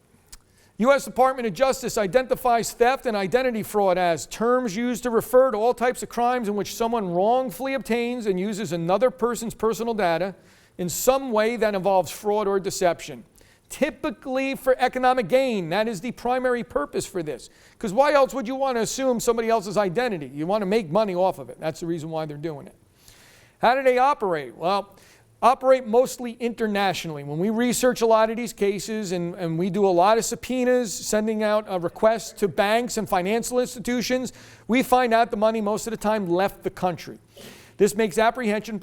U.S. Department of Justice identifies theft and identity fraud as terms used to refer to all types of crimes in which someone wrongfully obtains and uses another person's personal data in some way that involves fraud or deception. Typically for economic gain. That is the primary purpose for this. Because why else would you want to assume somebody else's identity? You want to make money off of it. That's the reason why they're doing it. How do they operate? Well, operate mostly internationally. When we research a lot of these cases and we do a lot of subpoenas, sending out requests to banks and financial institutions, we find out the money most of the time left the country. This makes apprehension,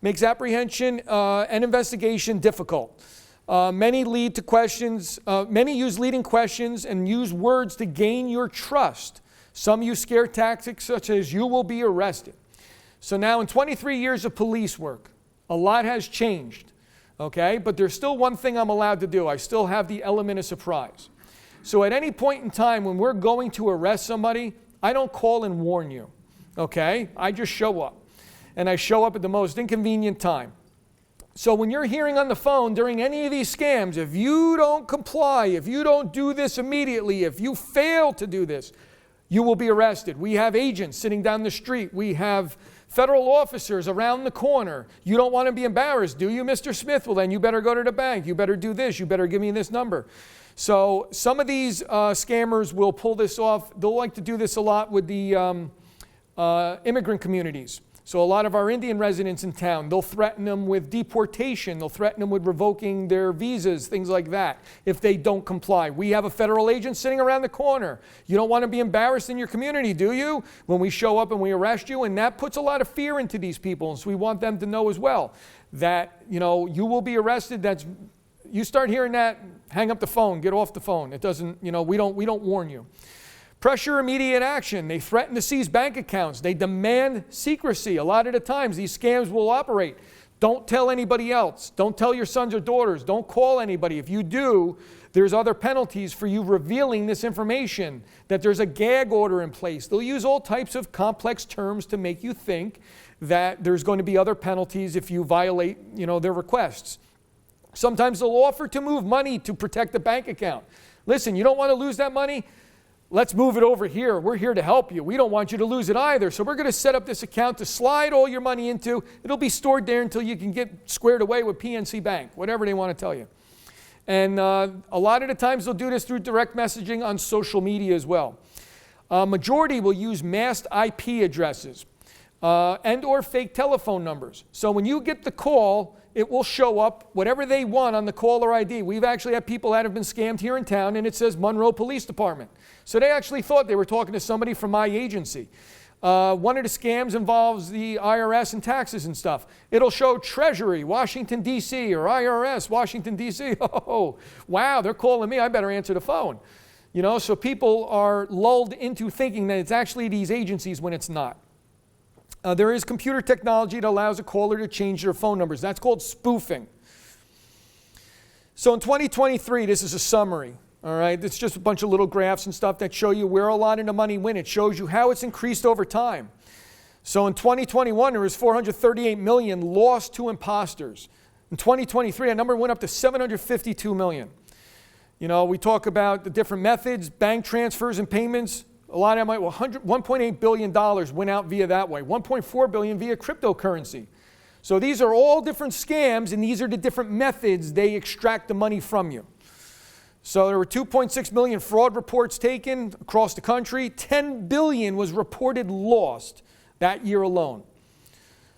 makes apprehension and investigation difficult. Many lead to questions. Many use leading questions and use words to gain your trust. Some use scare tactics such as "you will be arrested." So now in 23 years of police work, a lot has changed, okay? But there's still one thing I'm allowed to do. I still have the element of surprise. So at any point in time when we're going to arrest somebody, I don't call and warn you, okay? I just show up. And I show up at the most inconvenient time. So when you're hearing on the phone during any of these scams, if you don't comply, if you don't do this immediately, if you fail to do this, you will be arrested. We have agents sitting down the street. We have federal officers around the corner. You don't want to be embarrassed, do you, Mr. Smith? Well, then you better go to the bank. You better do this. You better give me this number. So some of these scammers will pull this off. They'll like to do this a lot with the immigrant communities. So a lot of our Indian residents in town, they'll threaten them with deportation. They'll threaten them with revoking their visas, things like that, if they don't comply. We have a federal agent sitting around the corner. You don't want to be embarrassed in your community, do you? When we show up and we arrest you, and that puts a lot of fear into these people. And so we want them to know as well that, you will be arrested. You start hearing that, hang up the phone, get off the phone. It doesn't, we don't warn you. Pressure immediate action. They threaten to seize bank accounts. They demand secrecy. A lot of the times these scams will operate. Don't tell anybody else. Don't tell your sons or daughters. Don't call anybody. If you do, there's other penalties for you revealing this information, that there's a gag order in place. They'll use all types of complex terms to make you think that there's going to be other penalties if you violate, their requests. Sometimes they'll offer to move money to protect the bank account. Listen, you don't want to lose that money? Let's move it over here. We're here to help you. We don't want you to lose it either. So we're going to set up this account to slide all your money into. It'll be stored there until you can get squared away with PNC Bank, whatever they want to tell you. And a lot of the times they'll do this through direct messaging on social media as well. Majority will use masked IP addresses and or fake telephone numbers. So when you get the call, it will show up whatever they want on the caller ID. We've actually had people that have been scammed here in town, and it says Monroe Police Department. So they actually thought they were talking to somebody from my agency. One of the scams involves the IRS and taxes and stuff. It'll show Treasury, Washington, D.C., or IRS, Washington, D.C. Oh, wow, they're calling me. I better answer the phone. So people are lulled into thinking that it's actually these agencies when it's not. There is computer technology that allows a caller to change their phone numbers. That's called spoofing. So in 2023, this is a summary. All right, it's just a bunch of little graphs and stuff that show you where a lot of the money went. It shows you how it's increased over time. So in 2021, there was $438 million lost to imposters. In 2023, that number went up to $752 million. We talk about the different methods, bank transfers and payments. A lot of them, $1.8 billion went out via that way. $1.4 billion via cryptocurrency. So these are all different scams, and these are the different methods they extract the money from you. So there were 2.6 million fraud reports taken across the country. 10 billion was reported lost that year alone.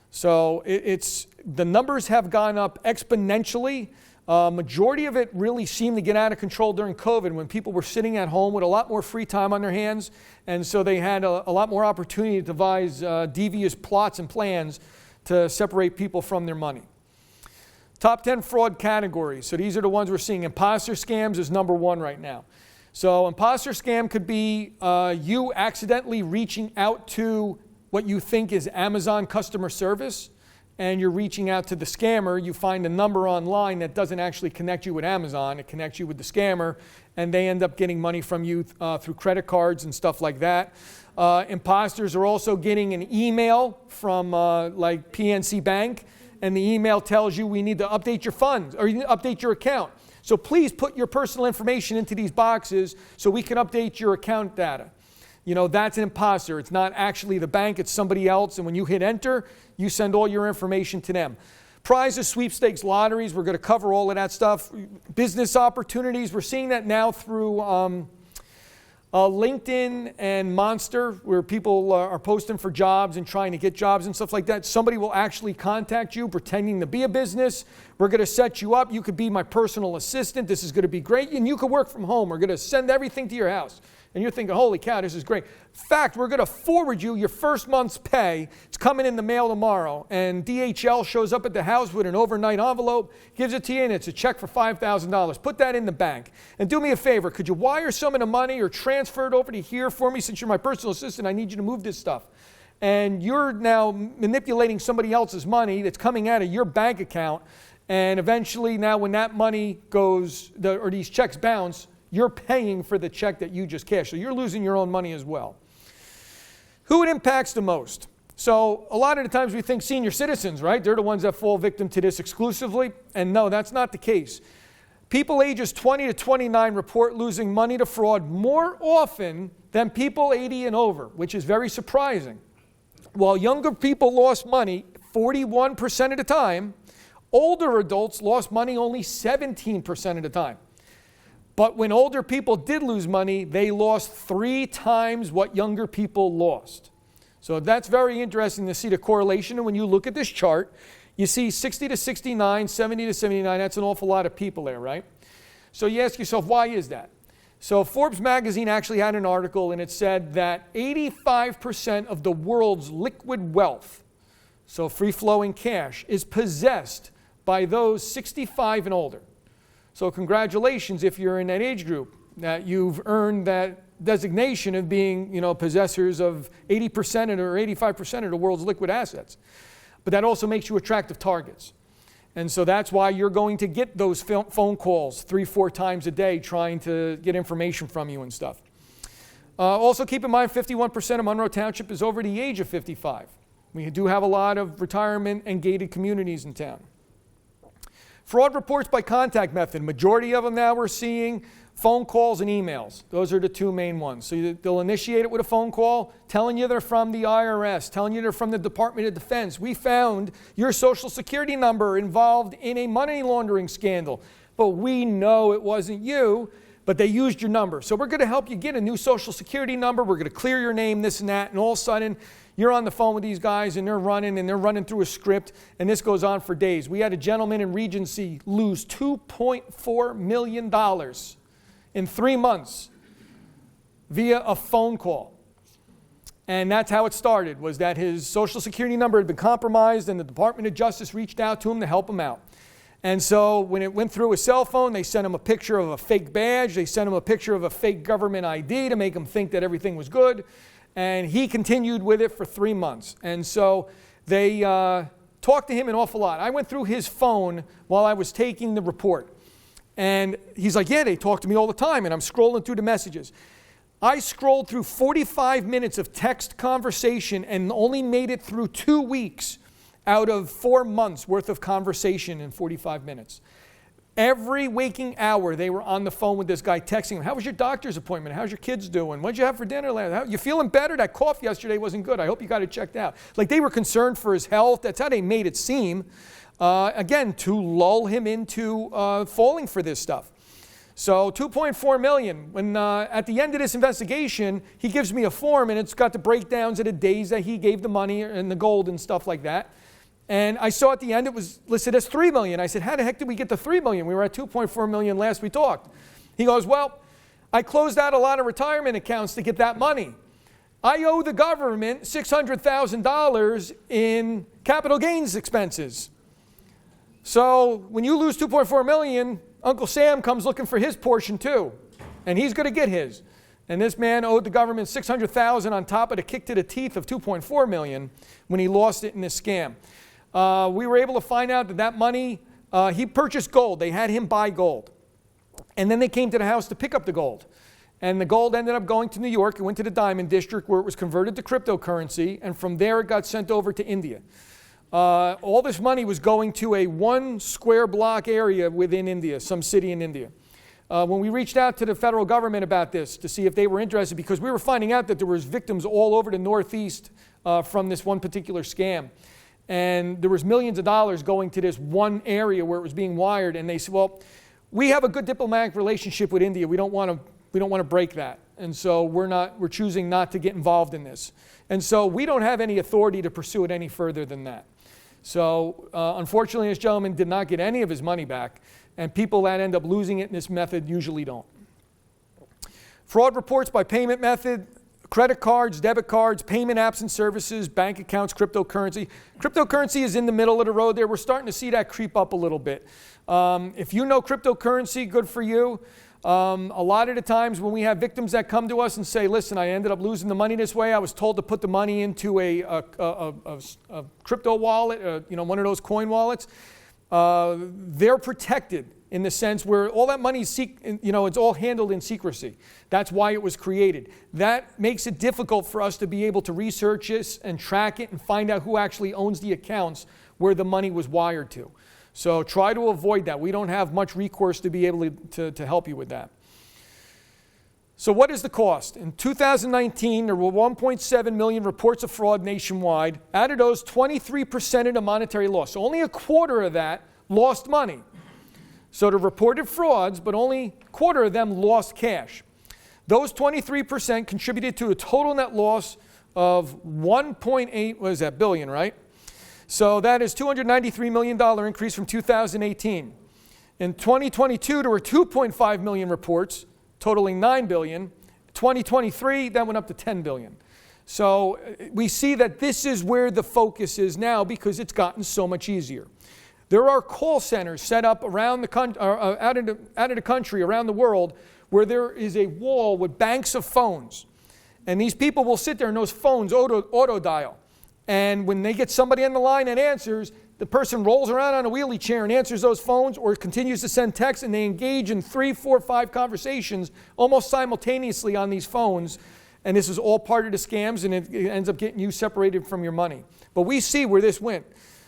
So the numbers have gone up exponentially. Majority of it really seemed to get out of control during COVID when people were sitting at home with a lot more free time on their hands. And so they had a lot more opportunity to devise devious plots and plans to separate people from their money. Top 10 fraud categories. So these are the ones we're seeing. Imposter scams is number one right now. So imposter scam could be you accidentally reaching out to what you think is Amazon customer service, and you're reaching out to the scammer. You find a number online that doesn't actually connect you with Amazon. It connects you with the scammer, and they end up getting money from you through credit cards and stuff like that. Imposters are also getting an email from like PNC Bank, and the email tells you we need to update your funds or you need to update your account. So please put your personal information into these boxes so we can update your account data. That's an imposter. It's not actually the bank, it's somebody else. And when you hit enter, you send all your information to them. Prizes, sweepstakes, lotteries, we're going to cover all of that stuff. Business opportunities, we're seeing that now through LinkedIn and Monster, where people are posting for jobs and trying to get jobs and stuff like that. Somebody will actually contact you pretending to be a business. We're going to set you up. You could be my personal assistant. This is going to be great. And you could work from home. We're going to send everything to your house. And you're thinking, holy cow, this is great. In fact, we're going to forward you your first month's pay. It's coming in the mail tomorrow. And DHL shows up at the house with an overnight envelope, gives it to you, and it's a check for $5,000. Put that in the bank. And do me a favor. Could you wire some of the money or transfer it over to here for me? Since you're my personal assistant, I need you to move this stuff. And you're now manipulating somebody else's money that's coming out of your bank account. And eventually now when that money goes, or these checks bounce, you're paying for the check that you just cashed. So you're losing your own money as well. Who it impacts the most? So a lot of the times we think senior citizens, right? They're the ones that fall victim to this exclusively. And no, that's not the case. People ages 20 to 29 report losing money to fraud more often than people 80 and over, which is very surprising. While younger people lost money 41% of the time, older adults lost money only 17% of the time. But when older people did lose money, they lost 3 times what younger people lost. So that's very interesting to see the correlation. And when you look at this chart, you see 60 to 69, 70 to 79. That's an awful lot of people there, right? So you ask yourself, why is that? So Forbes magazine actually had an article, and it said that 85% of the world's liquid wealth, so free-flowing cash, is possessed by those 65 and older. So congratulations if you're in that age group, that you've earned that designation of being, possessors of 80% or 85% of the world's liquid assets. But that also makes you attractive targets. And so that's why you're going to get those phone calls 3-4 times a day trying to get information from you and stuff. Also keep in mind 51% of Monroe Township is over the age of 55. We do have a lot of retirement and gated communities in town. Fraud reports by contact method. Majority of them now we're seeing phone calls and emails. Those are the two main ones. So they'll initiate it with a phone call, telling you they're from the IRS, telling you they're from the Department of Defense. We found your Social Security number involved in a money laundering scandal, but we know it wasn't you, but they used your number. So we're going to help you get a new Social Security number. We're going to clear your name, this and that, and all of a sudden you're on the phone with these guys and they're running through a script, and this goes on for days. We had a gentleman in Regency lose $2.4 million in 3 months via a phone call. And that's how it started, was that his Social Security number had been compromised and the Department of Justice reached out to him to help him out. And so when it went through his cell phone, they sent him a picture of a fake badge, they sent him a picture of a fake government ID to make him think that everything was good. And he continued with it for 3 months. And so they talked to him an awful lot. I went through his phone while I was taking the report. And he's like, yeah, they talk to me all the time. And I'm scrolling through the messages. I scrolled through 45 minutes of text conversation and only made it through 2 weeks out of 4 months worth of conversation in 45 minutes. Every waking hour, they were on the phone with this guy texting him. How was your doctor's appointment? How's your kids doing? What'd you have for dinner last night? You feeling better? That cough yesterday wasn't good. I hope you got it checked out. Like, they were concerned for his health. That's how they made it seem. Again, to lull him into falling for this stuff. So $2.4 million. When at the end of this investigation, he gives me a form, and it's got the breakdowns of the days that he gave the money and the gold and stuff like that. And I saw at the end it was listed as $3 million. I said, how the heck did we get to $3 million? We were at $2.4 million last we talked. He goes, well, I closed out a lot of retirement accounts to get that money. I owe the government $600,000 in capital gains expenses. So when you lose $2.4 million, Uncle Sam comes looking for his portion too, and he's going to get his. And this man owed the government $600,000 on top of the kick to the teeth of $2.4 million when he lost it in this scam. We were able to find out that that money, he purchased gold. They had him buy gold. And then they came to the house to pick up the gold. And the gold ended up going to New York. It went to the Diamond District where it was converted to cryptocurrency. And from there it got sent over to India. All this money was going to a 1 square block area within India, some city in India. When we reached out to the federal government about this to see if they were interested, because we were finding out that there was victims all over the Northeast from this one particular scam. And there was millions of dollars going to this one area where it was being wired. And they said, well, we have a good diplomatic relationship with India. We don't want to break that. And so we're choosing not to get involved in this. And so we don't have any authority to pursue it any further than that. So unfortunately, this gentleman did not get any of his money back. And people that end up losing it in this method usually don't. Fraud reports by payment method. Credit cards, debit cards, payment apps and services, bank accounts, cryptocurrency. Cryptocurrency is in the middle of the road there. We're starting to see that creep up a little bit. If you know cryptocurrency, good for you. A lot of the times when we have victims that come to us and say, listen, I ended up losing the money this way. I was told to put the money into a crypto wallet, one of those coin wallets. They're protected in the sense where all that money is, it's all handled in secrecy. That's why it was created. That makes it difficult for us to be able to research this and track it and find out who actually owns the accounts where the money was wired to. So try to avoid that. We don't have much recourse to be able to help you with that. So what is the cost? In 2019, there were 1.7 million reports of fraud nationwide. Out of those, 23% of the monetary loss. So only a quarter of that lost money. So the reported frauds, but only a quarter of them lost cash. Those 23% contributed to a total net loss of 1.8, what is that, billion, right? So that is $293 million increase from 2018. In 2022, there were 2.5 million reports, totaling 9 billion. 2023, that went up to 10 billion. So we see that this is where the focus is now because it's gotten so much easier. There are call centers set up around the out of the country, around the world, where there is a wall with banks of phones. And these people will sit there and those phones auto dial. And when they get somebody on the line that answers, the person rolls around on a wheelie chair and answers those phones or continues to send texts, and they engage in 3, 4, 5 conversations almost simultaneously on these phones. And this is all part of the scams, and it ends up getting you separated from your money. But we see where this went.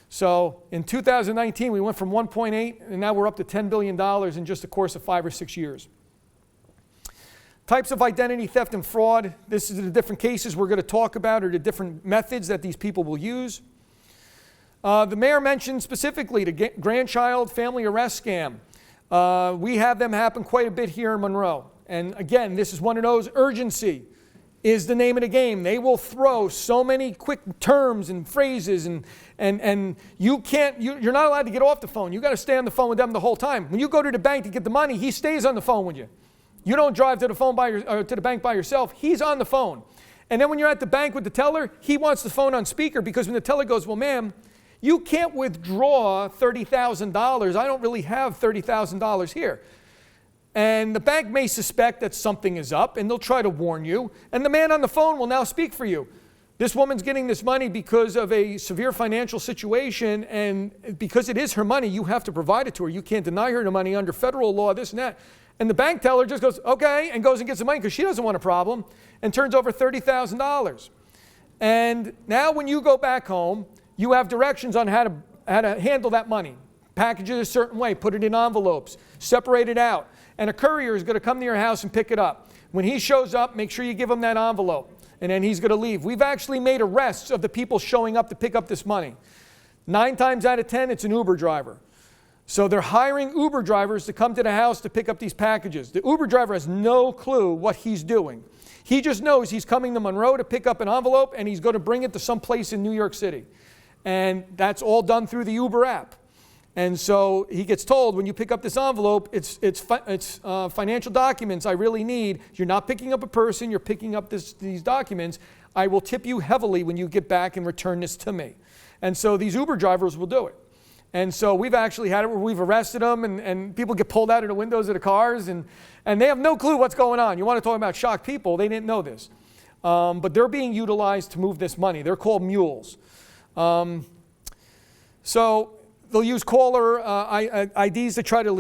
So in 2019, we went from 1.8, and now we're up to $10 billion in just the course of 5 or 6 years. Types of identity theft and fraud. This is the different cases we're going to talk about, or the different methods that these people will use. The mayor mentioned specifically the grandchild family arrest scam. We have them happen quite a bit here in Monroe. And again, this is one of those. Urgency is the name of the game. They will throw so many quick terms and phrases, and you're not allowed to get off the phone. You've got to stay on the phone with them the whole time. When you go to the bank to get the money, he stays on the phone with you. You don't drive to the bank by yourself. He's on the phone. And then when you're at the bank with the teller, he wants the phone on speaker, because when the teller goes, well, ma'am, you can't withdraw $30,000. I don't really have $30,000 here. And the bank may suspect that something is up, and they'll try to warn you. And the man on the phone will now speak for you. This woman's getting this money because of a severe financial situation, and because it is her money, you have to provide it to her. You can't deny her the money under federal law, this and that. And the bank teller just goes, okay, and goes and gets the money because she doesn't want a problem, and turns over $30,000. And now when you go back home, you have directions on how to handle that money. Package it a certain way, put it in envelopes, separate it out. And a courier is going to come to your house and pick it up. When he shows up, make sure you give him that envelope, and then he's going to leave. We've actually made arrests of the people showing up to pick up this money. 9 times out of 10, it's an Uber driver. So they're hiring Uber drivers to come to the house to pick up these packages. The Uber driver has no clue what he's doing. He just knows he's coming to Monroe to pick up an envelope, and he's going to bring it to some place in New York City. And that's all done through the Uber app. And so he gets told, when you pick up this envelope, it's financial documents I really need. You're not picking up a person, you're picking up these documents. I will tip you heavily when you get back and return this to me. And so these Uber drivers will do it. And so we've actually had it where we've arrested them, and people get pulled out of the windows of the cars, and they have no clue what's going on. You want to talk about shocked people, they didn't know this. But they're being utilized to move this money. They're called mules. So they'll use caller IDs to try to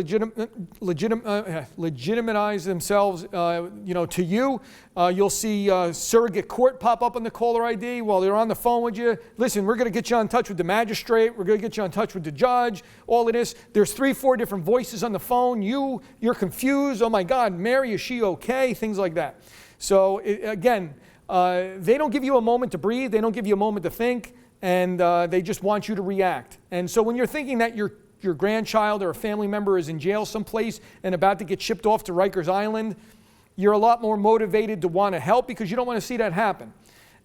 legitimize themselves, to you. You'll see surrogate court pop up on the caller ID while they're on the phone with you. Listen, we're going to get you in touch with the magistrate. We're going to get you in touch with the judge. All of this. There's 3, 4 different voices on the phone. You're confused. Oh my God, Mary, is she okay? Things like that. So again, they don't give you a moment to breathe. They don't give you a moment to think. And they just want you to react. And so when you're thinking that your grandchild or a family member is in jail someplace and about to get shipped off to Rikers Island, you're a lot more motivated to want to help, because you don't want to see that happen.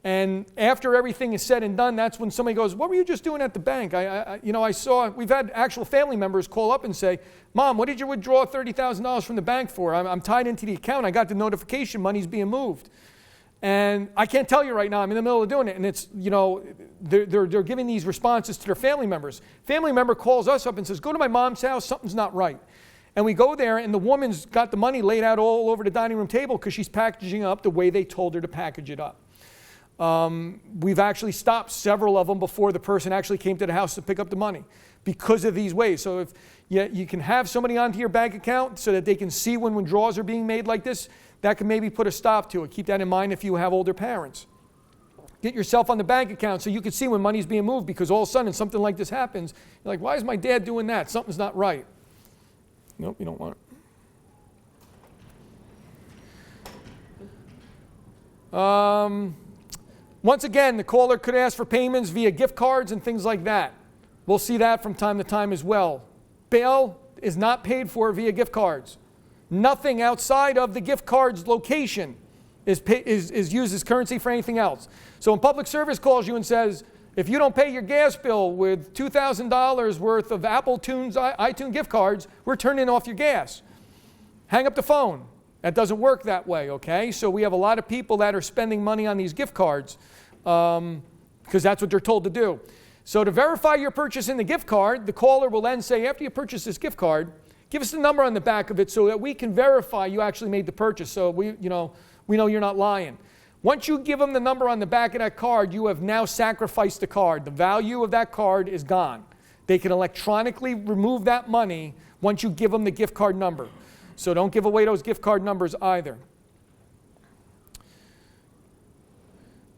And after everything is said and done, that's when somebody goes, what were you just doing at the bank? I saw, we've had actual family members call up and say, Mom, what did you withdraw $30,000 from the bank for? I'm tied into the account. I got the notification money's being moved. And I can't tell you right now, I'm in the middle of doing it. And it's, they're giving these responses to their family members. Family member calls us up and says, go to my mom's house, something's not right. And we go there, and the woman's got the money laid out all over the dining room table because she's packaging up the way they told her to package it up. We've actually stopped several of them before the person actually came to the house to pick up the money because of these ways. So if you can have somebody onto your bank account so that they can see when withdrawals are being made like this, that can maybe put a stop to it. Keep that in mind if you have older parents. Get yourself on the bank account so you can see when money's being moved, because all of a sudden something like this happens. You're like, why is my dad doing that? Something's not right. Nope, you don't want it. Once again, the caller could ask for payments via gift cards and things like that. We'll see that from time to time as well. Bail is not paid for via gift cards. Nothing outside of the gift card's location is used as currency for anything else. So when public service calls you and says, if you don't pay your gas bill with $2,000 worth of Apple iTunes gift cards, we're turning off your gas. Hang up the phone. That doesn't work that way, okay? So we have a lot of people that are spending money on these gift cards because that's what they're told to do. So to verify your purchase in the gift card, the caller will then say, after you purchase this gift card, give us the number on the back of it so that we can verify you actually made the purchase. So we know you're not lying. Once you give them the number on the back of that card, you have now sacrificed the card. The value of that card is gone. They can electronically remove that money once you give them the gift card number. So don't give away those gift card numbers either.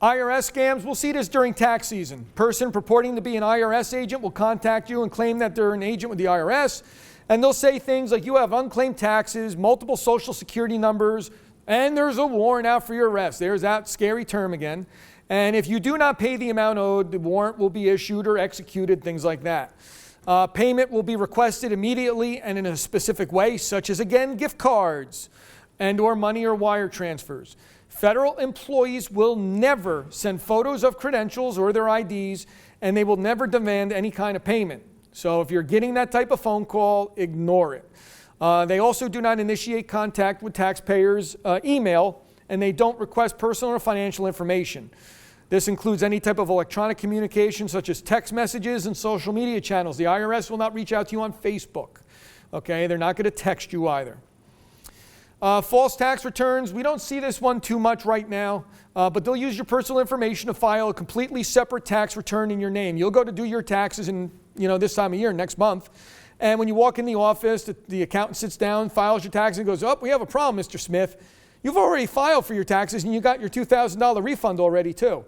IRS scams, we'll see this during tax season. Person purporting to be an IRS agent will contact you and claim that they're an agent with the IRS. And they'll say things like you have unclaimed taxes, multiple social security numbers, and there's a warrant out for your arrest. There's that scary term again. And if you do not pay the amount owed, the warrant will be issued or executed, things like that. Payment will be requested immediately and in a specific way, such as, again, gift cards and or money or wire transfers. Federal employees will never send photos of credentials or their IDs, and they will never demand any kind of payment. So if you're getting that type of phone call, ignore it. They also do not initiate contact with taxpayers' email, and they don't request personal or financial information. This includes any type of electronic communication, such as text messages and social media channels. The IRS will not reach out to you on Facebook. Okay, they're not going to text you either. False tax returns, we don't see this one too much right now, but they'll use your personal information to file a completely separate tax return in your name. You'll go to do your taxes in this time of year, next month, and when you walk in the office, the accountant sits down, files your taxes, and goes, oh, we have a problem, Mr. Smith. You've already filed for your taxes, and you got your $2,000 refund already, too.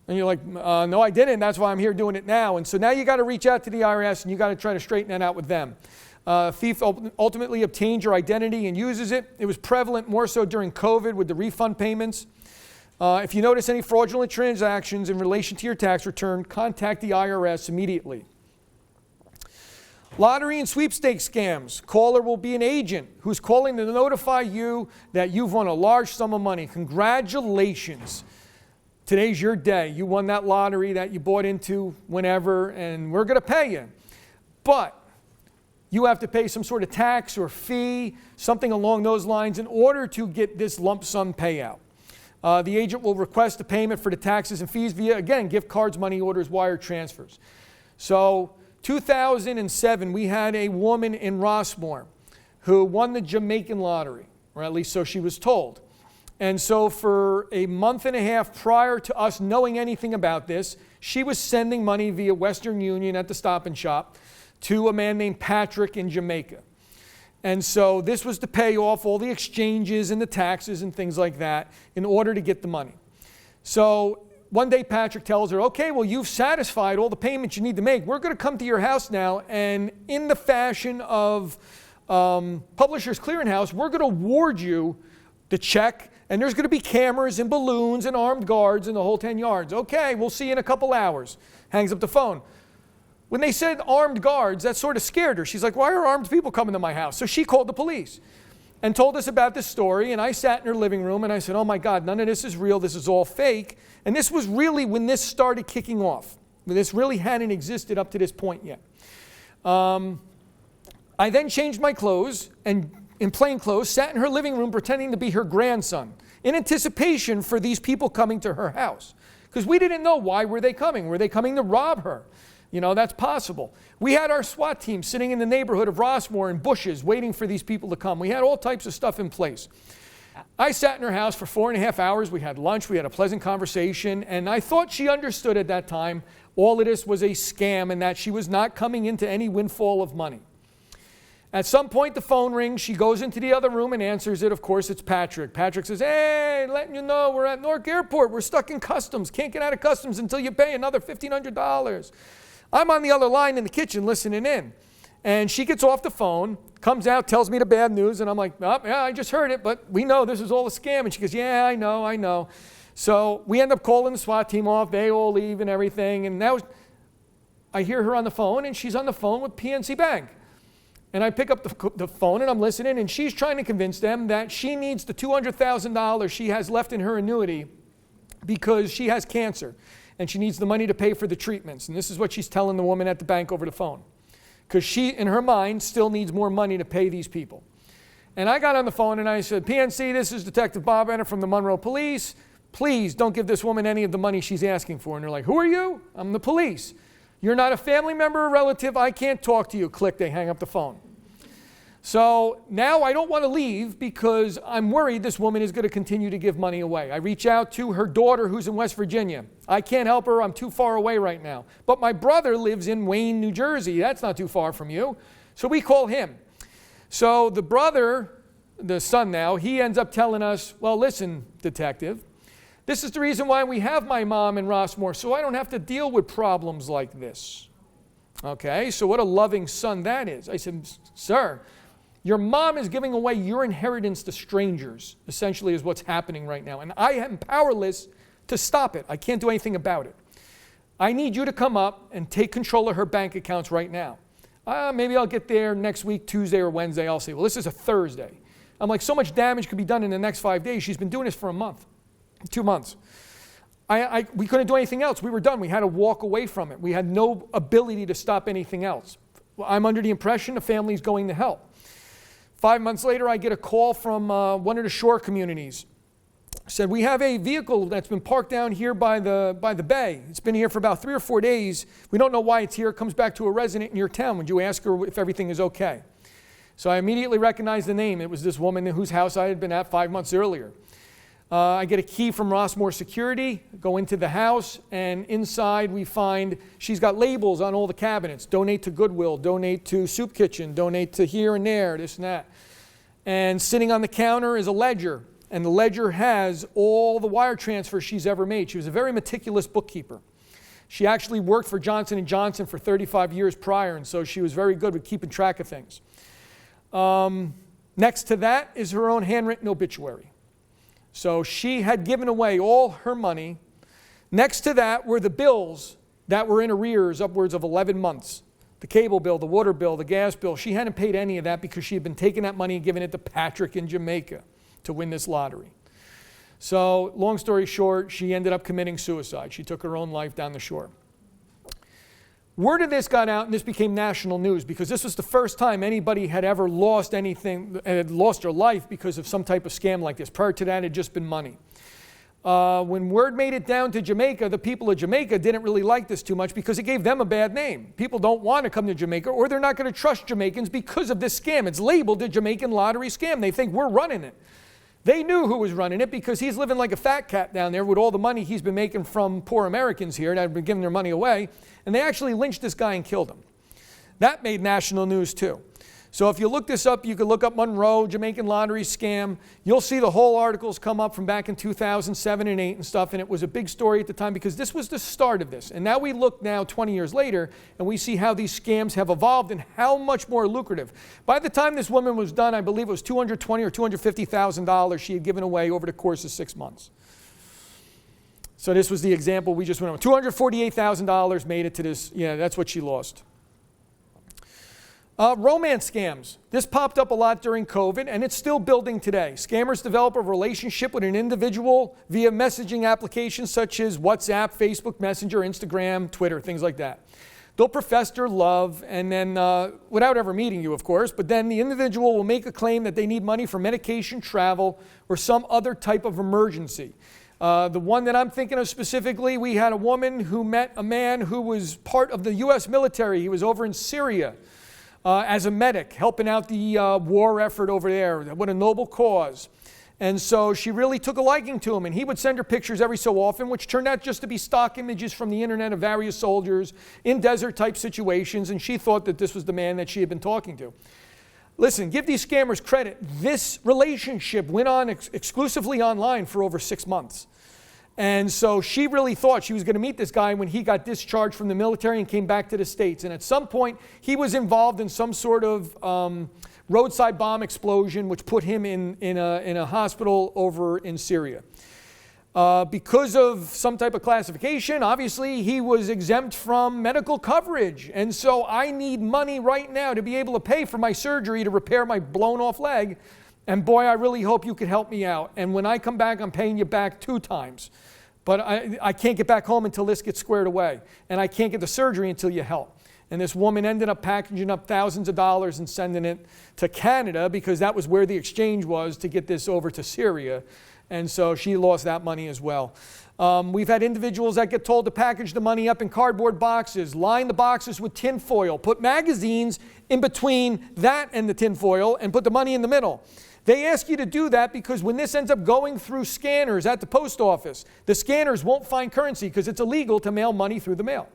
And you're like, no, I didn't. That's why I'm here doing it now. And so now you got to reach out to the IRS, and you got to try to straighten that out with them. Thief ultimately obtains your identity and uses it. It was prevalent more so during COVID with the refund payments. If you notice any fraudulent transactions in relation to your tax return, contact the IRS immediately. Lottery and sweepstakes scams. Caller will be an agent who's calling to notify you that you've won a large sum of money. Congratulations. Today's your day. You won that lottery that you bought into whenever, and we're going to pay you. But you have to pay some sort of tax or fee, something along those lines, in order to get this lump sum payout. The agent will request a payment for the taxes and fees via, again, gift cards, money orders, wire transfers. So 2007, we had a woman in Rossmore who won the Jamaican lottery, or at least so she was told. And so for a month and a half prior to us knowing anything about this, she was sending money via Western Union at the Stop and Shop to a man named Patrick in Jamaica. And so this was to pay off all the exchanges and the taxes and things like that in order to get the money. So one day Patrick tells her, okay, well, you've satisfied all the payments you need to make. We're going to come to your house now, and in the fashion of Publishers Clearinghouse, we're going to award you the check, and there's going to be cameras and balloons and armed guards and the whole 10 yards. Okay, we'll see you in a couple hours. Hangs up the phone. When they said armed guards, that sort of scared her. She's like, why are armed people coming to my house? So she called the police and told us about this story, and I sat in her living room and I said, oh my God, none of this is real. This is all fake. And this was really when this started kicking off. This really hadn't existed up to this point yet. I then changed my clothes and in plain clothes, sat in her living room pretending to be her grandson in anticipation for these people coming to her house. Because we didn't know, why were they coming? Were they coming to rob her? That's possible. We had our SWAT team sitting in the neighborhood of Rossmore in bushes waiting for these people to come. We had all types of stuff in place. I sat in her house for 4.5 hours. We had lunch. We had a pleasant conversation. And I thought she understood at that time all of this was a scam and that she was not coming into any windfall of money. At some point, the phone rings. She goes into the other room and answers it. Of course, it's Patrick. Patrick says, hey, letting you know, we're at Newark Airport. We're stuck in customs. Can't get out of customs until you pay another $1,500. I'm on the other line in the kitchen listening in. And she gets off the phone, comes out, tells me the bad news. And I'm like, oh, yeah, I just heard it, but we know this is all a scam. And she goes, yeah, I know. So we end up calling the SWAT team off. They all leave and everything. And now I hear her on the phone, and she's on the phone with PNC Bank. And I pick up the phone and I'm listening, and she's trying to convince them that she needs the $200,000 she has left in her annuity because she has cancer and she needs the money to pay for the treatments. And this is what she's telling the woman at the bank over the phone, because she, in her mind, still needs more money to pay these people. And I got on the phone and I said, PNC, this is Detective Bob Enner from the Monroe Police. Please don't give this woman any of the money she's asking for. And they're like, who are you? I'm the police. You're not a family member or relative. I can't talk to you. Click, they hang up the phone. So now I don't want to leave because I'm worried this woman is going to continue to give money away. I reach out to her daughter who's in West Virginia. I can't help her. I'm too far away right now. But my brother lives in Wayne, New Jersey. That's not too far from you. So we call him. So the brother, the son now, he ends up telling us, well, listen, detective, this is the reason why we have my mom in Rossmore, so I don't have to deal with problems like this. Okay, so what a loving son that is. I said, sir, your mom is giving away your inheritance to strangers, essentially is what's happening right now. And I am powerless to stop it. I can't do anything about it. I need you to come up and take control of her bank accounts right now. Maybe I'll get there next week, Tuesday or Wednesday. I'll say, well, this is a Thursday. I'm like, so much damage could be done in the next 5 days. She's been doing this for a month. 2 months. We couldn't do anything else. We were done. We had to walk away from it. We had no ability to stop anything else. I'm under the impression the family's going to help. 5 months later, I get a call from one of the shore communities. Said, we have a vehicle that's been parked down here by the bay. It's been here for about 3 or 4 days. We don't know why it's here. It comes back to a resident in your town. Would you ask her if everything is okay? So I immediately recognized the name. It was this woman whose house I had been at 5 months earlier. I get a key from Rossmore Security, go into the house, and inside we find she's got labels on all the cabinets. Donate to Goodwill, donate to Soup Kitchen, donate to here and there, this and that. And sitting on the counter is a ledger, and the ledger has all the wire transfers she's ever made. She was a very meticulous bookkeeper. She actually worked for Johnson & Johnson for 35 years prior, and so she was very good with keeping track of things. Next to that is her own handwritten obituary. So she had given away all her money. Next to that were the bills that were in arrears upwards of 11 months. The cable bill, the water bill, the gas bill. She hadn't paid any of that because she had been taking that money and giving it to Patrick in Jamaica to win this lottery. So long story short, she ended up committing suicide. She took her own life down the shore. Word of this got out, and this became national news because this was the first time anybody had ever lost anything, had lost their life because of some type of scam like this. Prior to that, it had just been money. When word made it down to Jamaica, the people of Jamaica didn't really like this too much because it gave them a bad name. People don't want to come to Jamaica, or they're not going to trust Jamaicans because of this scam. It's labeled a Jamaican lottery scam. They think we're running it. They knew who was running it because he's living like a fat cat down there with all the money he's been making from poor Americans here that have been giving their money away. And they actually lynched this guy and killed him. That made national news too. So if you look this up, you can look up Monroe, Jamaican lottery scam. You'll see the whole articles come up from back in 2007 and 8 and stuff. And it was a big story at the time because this was the start of this. And now we look now 20 years later and we see how these scams have evolved and how much more lucrative. By the time this woman was done, I believe it was $220,000 or $250,000 she had given away over the course of 6 months. So this was the example we just went over. $248,000 made it to this. Yeah, that's what she lost. Romance scams. This popped up a lot during COVID, and it's still building today. Scammers develop a relationship with an individual via messaging applications such as WhatsApp, Facebook Messenger, Instagram, Twitter, things like that. They'll profess their love, and then, without ever meeting you, of course, but then the individual will make a claim that they need money for medication, travel, or some other type of emergency. The one that I'm thinking of specifically, we had a woman who met a man who was part of the U.S. military. He was over in Syria. As a medic, helping out the war effort over there. What a noble cause. And so she really took a liking to him, and he would send her pictures every so often, which turned out just to be stock images from the internet of various soldiers in desert-type situations, and she thought that this was the man that she had been talking to. Listen, give these scammers credit. This relationship went on exclusively online for over 6 months. And so she really thought she was going to meet this guy when he got discharged from the military and came back to the States. And at some point, he was involved in some sort of roadside bomb explosion, which put him in a hospital over in Syria. Because of some type of classification, obviously he was exempt from medical coverage. And so I need money right now to be able to pay for my surgery to repair my blown off leg. And boy, I really hope you can help me out. And when I come back, I'm paying you back 2 times. But I can't get back home until this gets squared away. And I can't get the surgery until you help. And this woman ended up packaging up thousands of dollars and sending it to Canada because that was where the exchange was to get this over to Syria. And so she lost that money as well. We've had individuals that get told to package the money up in cardboard boxes, line the boxes with tin foil, put magazines in between that and the tin foil, and put the money in the middle. They ask you to do that because when this ends up going through scanners at the post office, the scanners won't find currency because it's illegal to mail money through the mail.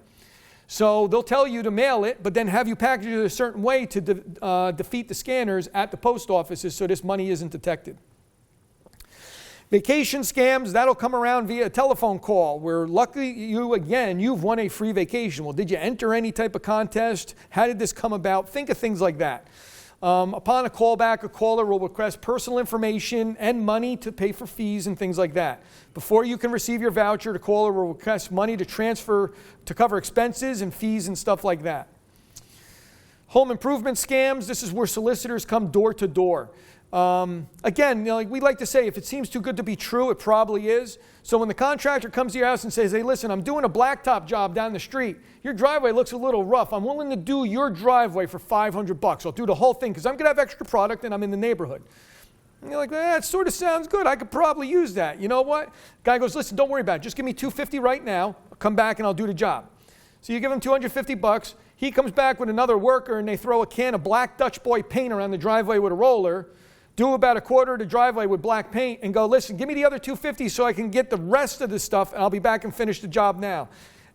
So they'll tell you to mail it, but then have you package it a certain way to defeat the scanners at the post offices so this money isn't detected. Vacation scams, that'll come around via a telephone call where luckily you've won a free vacation. Well, did you enter any type of contest? How did this come about? Think of things like that. Upon a callback, a caller will request personal information and money to pay for fees and things like that. Before you can receive your voucher, the caller will request money to transfer to cover expenses and fees and stuff like that. Home improvement scams, this is where solicitors come door to door. Again, like we like to say, if it seems too good to be true, it probably is. So when the contractor comes to your house and says, hey, listen, I'm doing a blacktop job down the street. Your driveway looks a little rough. I'm willing to do your driveway for $500. I'll do the whole thing because I'm going to have extra product and I'm in the neighborhood. And you're like, that sort of sounds good. I could probably use that. You know what? Guy goes, listen, don't worry about it. Just give me $250 right now. I'll come back and I'll do the job. So you give him $250. He comes back with another worker and they throw a can of black Dutch boy paint around the driveway with a roller. Do about a quarter of the driveway with black paint and go, listen, give me the other $250 so I can get the rest of this stuff and I'll be back and finish the job now.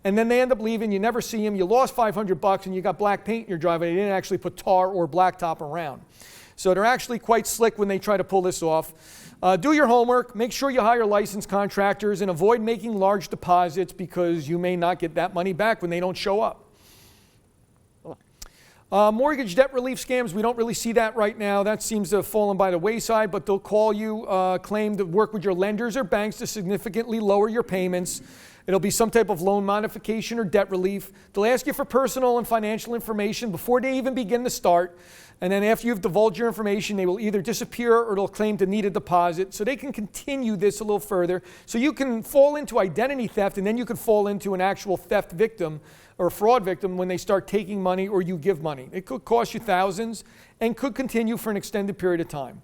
And then they end up leaving, you never see them, you lost $500 and you got black paint in your driveway. They didn't actually put tar or blacktop around. So they're actually quite slick when they try to pull this off. Do your homework, make sure you hire licensed contractors and avoid making large deposits because you may not get that money back when they don't show up. Mortgage debt relief scams, we don't really see that right now. That seems to have fallen by the wayside, but they'll call you, claim to work with your lenders or banks to significantly lower your payments. It'll be some type of loan modification or debt relief. They'll ask you for personal and financial information before they even begin to start. And then after you've divulged your information, they will either disappear or they'll claim to need a deposit. So they can continue this a little further. So you can fall into identity theft and then you can fall into an actual theft victim or a fraud victim when they start taking money or you give money. It could cost you thousands and could continue for an extended period of time.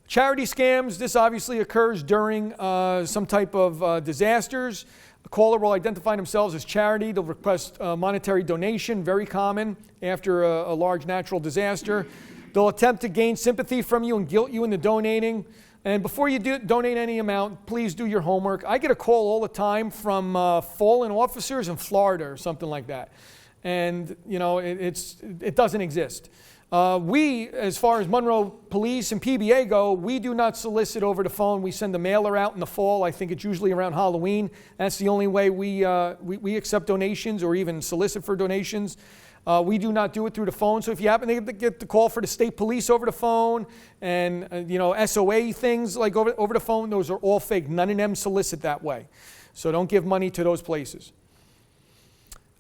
Charity scams, this obviously occurs during some type of disasters. The caller will identify themselves as charity. They'll request monetary donation, very common after a large natural disaster. They'll attempt to gain sympathy from you and guilt you into donating. And before you donate any amount, please do your homework. I get a call all the time from fallen officers in Florida or something like that. And, you know, it doesn't exist. We, as far as Monroe Police and PBA go, we do not solicit over the phone. We send a mailer out in the fall. I think it's usually around Halloween. That's the only way we accept donations or even solicit for donations. We do not do it through the phone. So if you happen to get the call for the state police over the phone and, SOA things like over the phone, those are all fake. None of them solicit that way. So don't give money to those places.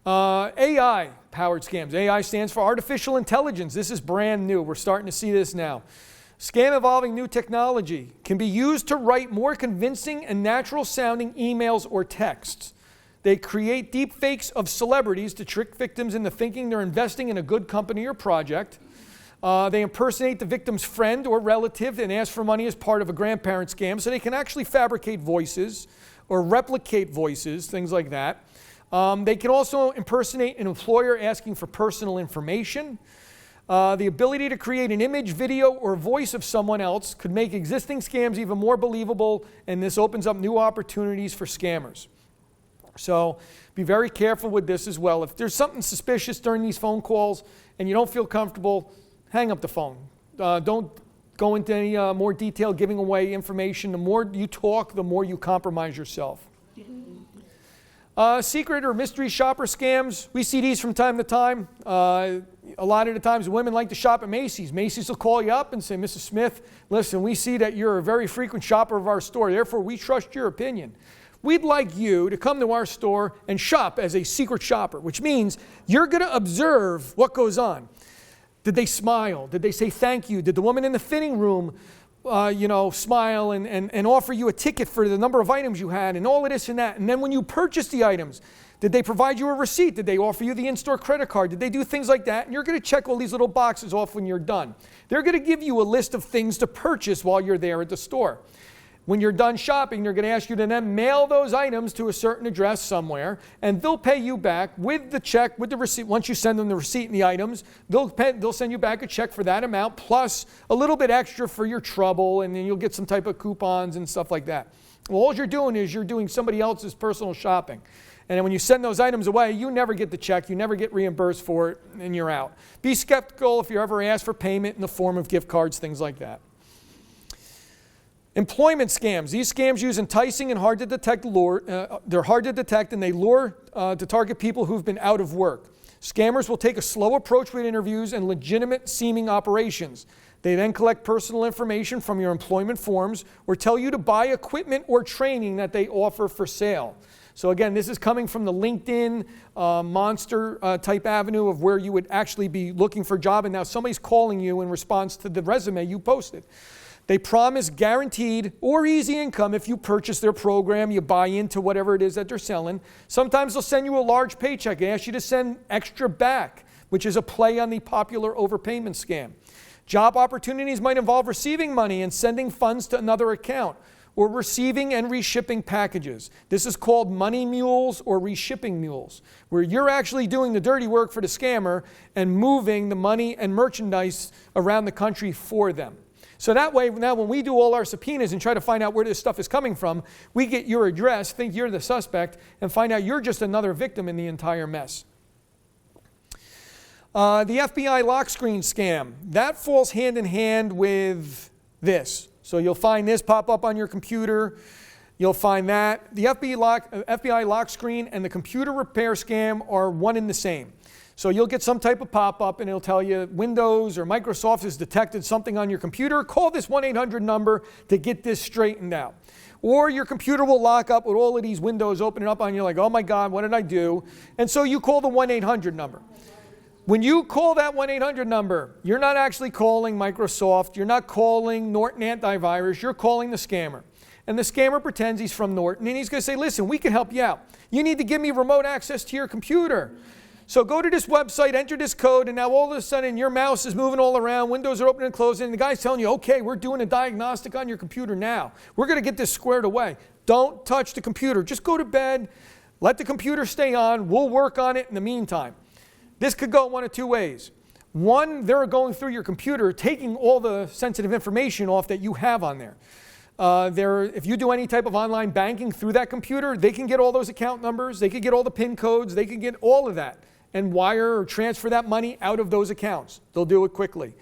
AI-powered scams. AI stands for artificial intelligence. This is brand new. We're starting to see this now. Scam involving new technology can be used to write more convincing and natural-sounding emails or texts. They create deep fakes of celebrities to trick victims into thinking they're investing in a good company or project. They impersonate the victim's friend or relative and ask for money as part of a grandparent scam, so they can actually fabricate voices or replicate voices, things like that. They can also impersonate an employer asking for personal information. The ability to create an image, video, or voice of someone else could make existing scams even more believable, and this opens up new opportunities for scammers. So be very careful with this as well. If there's something suspicious during these phone calls and you don't feel comfortable, hang up the phone. Don't go into any more detail giving away information. The more you talk, the more you compromise yourself. Secret or mystery shopper scams, we see these from time to time. A lot of the times women like to shop at Macy's. Macy's will call you up and say, Mrs. Smith, listen, we see that you're a very frequent shopper of our store. Therefore, we trust your opinion. We'd like you to come to our store and shop as a secret shopper, which means you're going to observe what goes on. Did they smile? Did they say thank you? Did the woman in the fitting room smile and offer you a ticket for the number of items you had and all of this and that? And then when you purchase the items, did they provide you a receipt? Did they offer you the in-store credit card? Did they do things like that? And you're going to check all these little boxes off when you're done. They're going to give you a list of things to purchase while you're there at the store. When you're done shopping, they're going to ask you to then mail those items to a certain address somewhere, and they'll pay you back with the check, with the receipt. Once you send them the receipt and the items, they'll send you back a check for that amount, plus a little bit extra for your trouble, and then you'll get some type of coupons and stuff like that. Well, all you're doing is you're doing somebody else's personal shopping. And then when you send those items away, you never get the check, you never get reimbursed for it, and you're out. Be skeptical if you're ever asked for payment in the form of gift cards, things like that. Employment scams. These scams use enticing and hard to detect lure. They're hard to detect, and they lure to target people who've been out of work. Scammers will take a slow approach with interviews and legitimate seeming operations. They then collect personal information from your employment forms or tell you to buy equipment or training that they offer for sale. So again, this is coming from the LinkedIn monster type avenue of where you would actually be looking for a job, and now somebody's calling you in response to the resume you posted. They promise guaranteed or easy income if you purchase their program, you buy into whatever it is that they're selling. Sometimes they'll send you a large paycheck. They ask you to send extra back, which is a play on the popular overpayment scam. Job opportunities might involve receiving money and sending funds to another account, or receiving and reshipping packages. This is called money mules or reshipping mules, where you're actually doing the dirty work for the scammer and moving the money and merchandise around the country for them. So that way, now when we do all our subpoenas and try to find out where this stuff is coming from, we get your address, think you're the suspect, and find out you're just another victim in the entire mess. The FBI lock screen scam, that falls hand in hand with this. So you'll find this pop up on your computer. You'll find that. The FBI lock screen and the computer repair scam are one and the same. So you'll get some type of pop-up and it'll tell you Windows or Microsoft has detected something on your computer. Call this 1-800 number to get this straightened out. Or your computer will lock up with all of these windows opening up on you like, oh my God, what did I do? And so you call the 1-800 number. When you call that 1-800 number, you're not actually calling Microsoft, you're not calling Norton Antivirus, you're calling the scammer. And the scammer pretends he's from Norton and he's going to say, listen, we can help you out. You need to give me remote access to your computer. So go to this website, enter this code, and now all of a sudden your mouse is moving all around, windows are opening and closing, and the guy's telling you, okay, we're doing a diagnostic on your computer now. We're going to get this squared away. Don't touch the computer. Just go to bed, let the computer stay on, we'll work on it in the meantime. This could go one of two ways. One, they're going through your computer, taking all the sensitive information off that you have on there. If you do any type of online banking through that computer, they can get all those account numbers, they can get all the PIN codes, they can get all of that and wire or transfer that money out of those accounts. They'll do it quickly.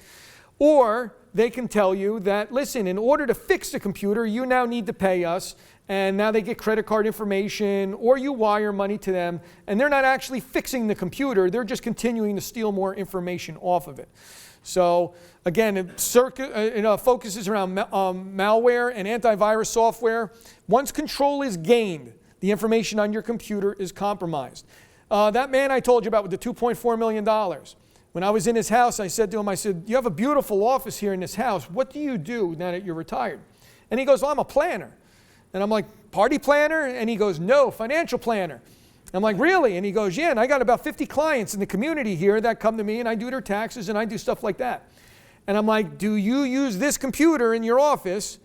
Or they can tell you that, listen, in order to fix the computer, you now need to pay us, and now they get credit card information, or you wire money to them, and they're not actually fixing the computer, they're just continuing to steal more information off of it. So again, it focuses around malware and antivirus software. Once control is gained, the information on your computer is compromised. That man I told you about with the $2.4 million, when I was in his house, I said to him, you have a beautiful office here in this house. What do you do now that you're retired? And he goes, well, I'm a planner. And I'm like, party planner? And he goes, no, financial planner. I'm like, really? And he goes, yeah, and I got about 50 clients in the community here that come to me and I do their taxes and I do stuff like that. And I'm like, do you use this computer in your office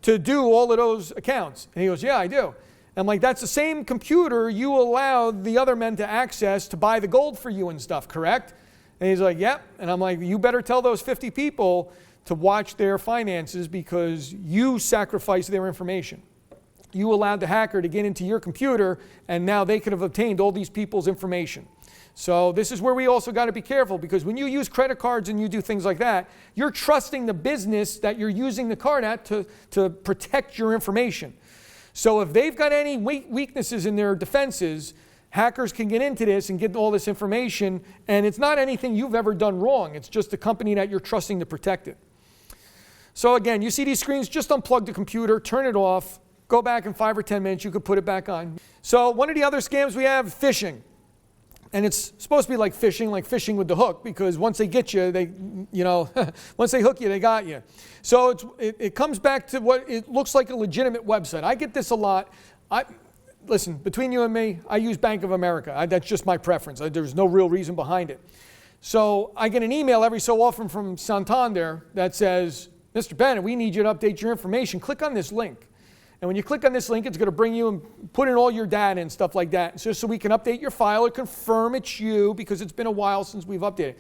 to do all of those accounts? And he goes, yeah, I do. I'm like, that's the same computer you allowed the other men to access to buy the gold for you and stuff, correct? And he's like, yep. And I'm like, you better tell those 50 people to watch their finances because you sacrificed their information. You allowed the hacker to get into your computer and now they could have obtained all these people's information. So this is where we also got to be careful because when you use credit cards and you do things like that, you're trusting the business that you're using the card at to protect your information. So if they've got any weaknesses in their defenses hackers can get into this and get all this information, and it's not anything you've ever done wrong. It's just the company that you're trusting to protect it. So again, you see these screens, just unplug the computer, turn it off, go back in 5 or 10 minutes, you could put it back on. So one of the other scams we have, phishing. And it's supposed to be like fishing with the hook, because once they get you, once they hook you, they got you. So it comes back to what it looks like a legitimate website. I get this a lot. Listen, between you and me, I use Bank of America. That's just my preference. There's no real reason behind it. So I get an email every so often from Santander that says, Mr. Bennett, we need you to update your information. Click on this link. And when you click on this link, it's going to bring you and put in all your data and stuff like that, just so we can update your file or confirm it's you, because it's been a while since we've updated.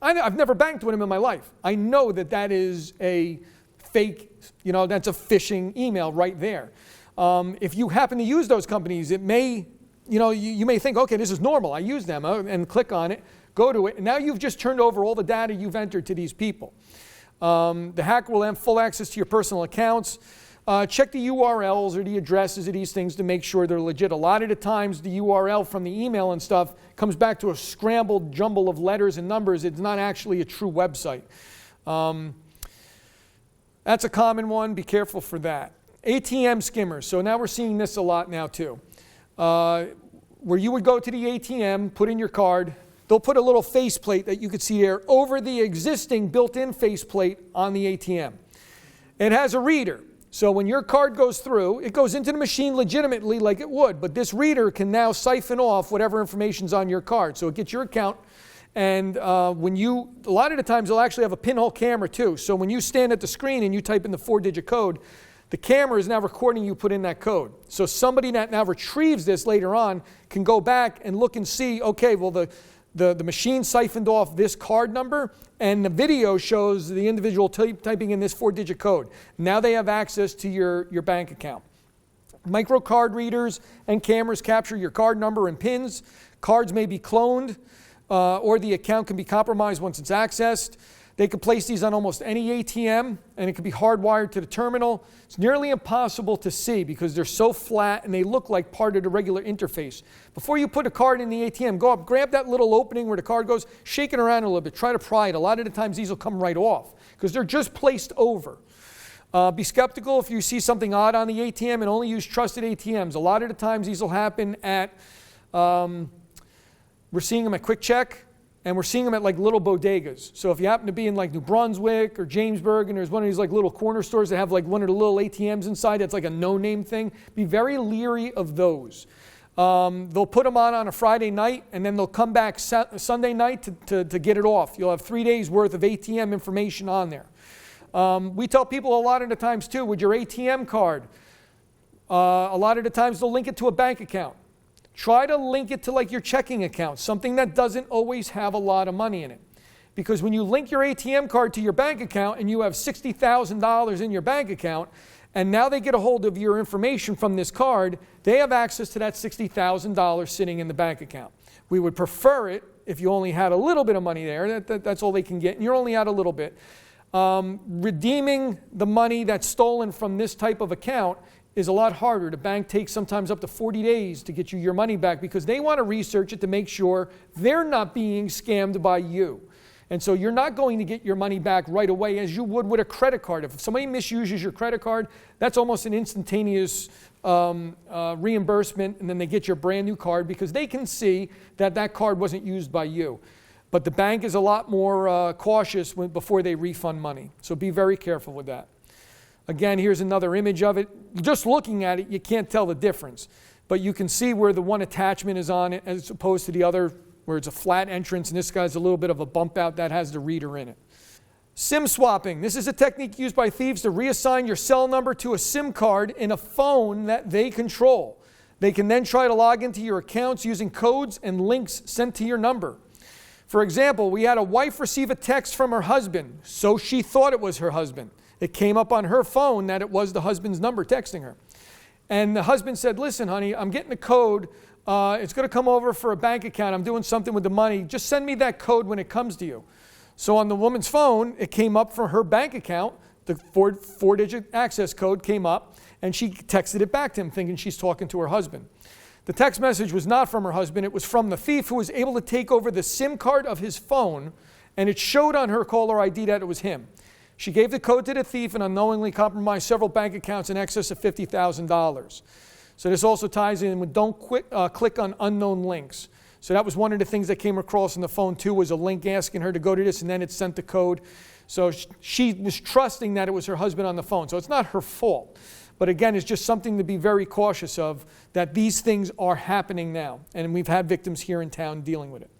I've never banked with him in my life. I know that is a fake, that's a phishing email right there. If you happen to use those companies, it may, you may think, okay, this is normal. I use them, and click on it, go to it, and now you've just turned over all the data you've entered to these people. The hacker will have full access to your personal accounts. Check the URLs or the addresses of these things to make sure they're legit. A lot of the times the URL from the email and stuff comes back to a scrambled jumble of letters and numbers. It's not actually a true website. That's a common one. Be careful for that. ATM skimmers. So now we're seeing this a lot now too. Where you would go to the ATM, put in your card, they'll put a little faceplate that you could see there over the existing built-in faceplate on the ATM. It has a reader. So when your card goes through, it goes into the machine legitimately like it would, but this reader can now siphon off whatever information's on your card. So it gets your account, and a lot of the times they'll actually have a pinhole camera too. So when you stand at the screen and you type in the 4-digit code, the camera is now recording you put in that code. So somebody that now retrieves this later on can go back and look and see, okay, well the machine siphoned off this card number, and the video shows the individual typing in this 4-digit code. Now they have access to your bank account. Micro card readers and cameras capture your card number and PINs. Cards may be cloned, or the account can be compromised once it's accessed. They can place these on almost any ATM, and it can be hardwired to the terminal. It's nearly impossible to see because they're so flat and they look like part of the regular interface. Before you put a card in the ATM, go up, grab that little opening where the card goes, shake it around a little bit, try to pry it. A lot of the times these will come right off because they're just placed over. Be skeptical if you see something odd on the ATM, and only use trusted ATMs. A lot of the times these will happen at, we're seeing them at Quick Check. And we're seeing them at like little bodegas. So if you happen to be in like New Brunswick or Jamesburg, and there's one of these like little corner stores that have like one of the little ATMs inside that's like a no-name thing, be very leery of those. They'll put them on a Friday night, and then they'll come back Sunday night to get it off. You'll have 3 days worth of ATM information on there. We tell people a lot of the times too, with your ATM card, a lot of the times they'll link it to a bank account. Try to link it to like your checking account, something that doesn't always have a lot of money in it. Because when you link your ATM card to your bank account and you have $60,000 in your bank account, and now they get a hold of your information from this card, they have access to that $60,000 sitting in the bank account. We would prefer it if you only had a little bit of money there. That's all they can get, and you're only out a little bit. Redeeming the money that's stolen from this type of account is a lot harder. The bank takes sometimes up to 40 days to get you your money back because they want to research it to make sure they're not being scammed by you. And so you're not going to get your money back right away as you would with a credit card. If somebody misuses your credit card, that's almost an instantaneous reimbursement, and then they get your brand new card because they can see that that card wasn't used by you. But the bank is a lot more cautious before they refund money. So be very careful with that. Again, here's another image of it. Just looking at it, you can't tell the difference. But you can see where the one attachment is on it as opposed to the other where it's a flat entrance, and this guy's a little bit of a bump out that has the reader in it. SIM swapping. This is a technique used by thieves to reassign your cell number to a SIM card in a phone that they control. They can then try to log into your accounts using codes and links sent to your number. For example, we had a wife receive a text from her husband, so she thought it was her husband. It came up on her phone that it was the husband's number texting her. And the husband said, listen, honey, I'm getting a code. It's going to come over for a bank account. I'm doing something with the money. Just send me that code when it comes to you. So on the woman's phone, it came up for her bank account. The four-digit access code came up, and she texted it back to him thinking she's talking to her husband. The text message was not from her husband. It was from the thief, who was able to take over the SIM card of his phone, and it showed on her caller ID that it was him. She gave the code to the thief and unknowingly compromised several bank accounts in excess of $50,000. So this also ties in with don't click on unknown links. So that was one of the things that came across in the phone too, was a link asking her to go to this, and then it sent the code. So she was trusting that it was her husband on the phone. So it's not her fault. But again, it's just something to be very cautious of, that these things are happening now. And we've had victims here in town dealing with it.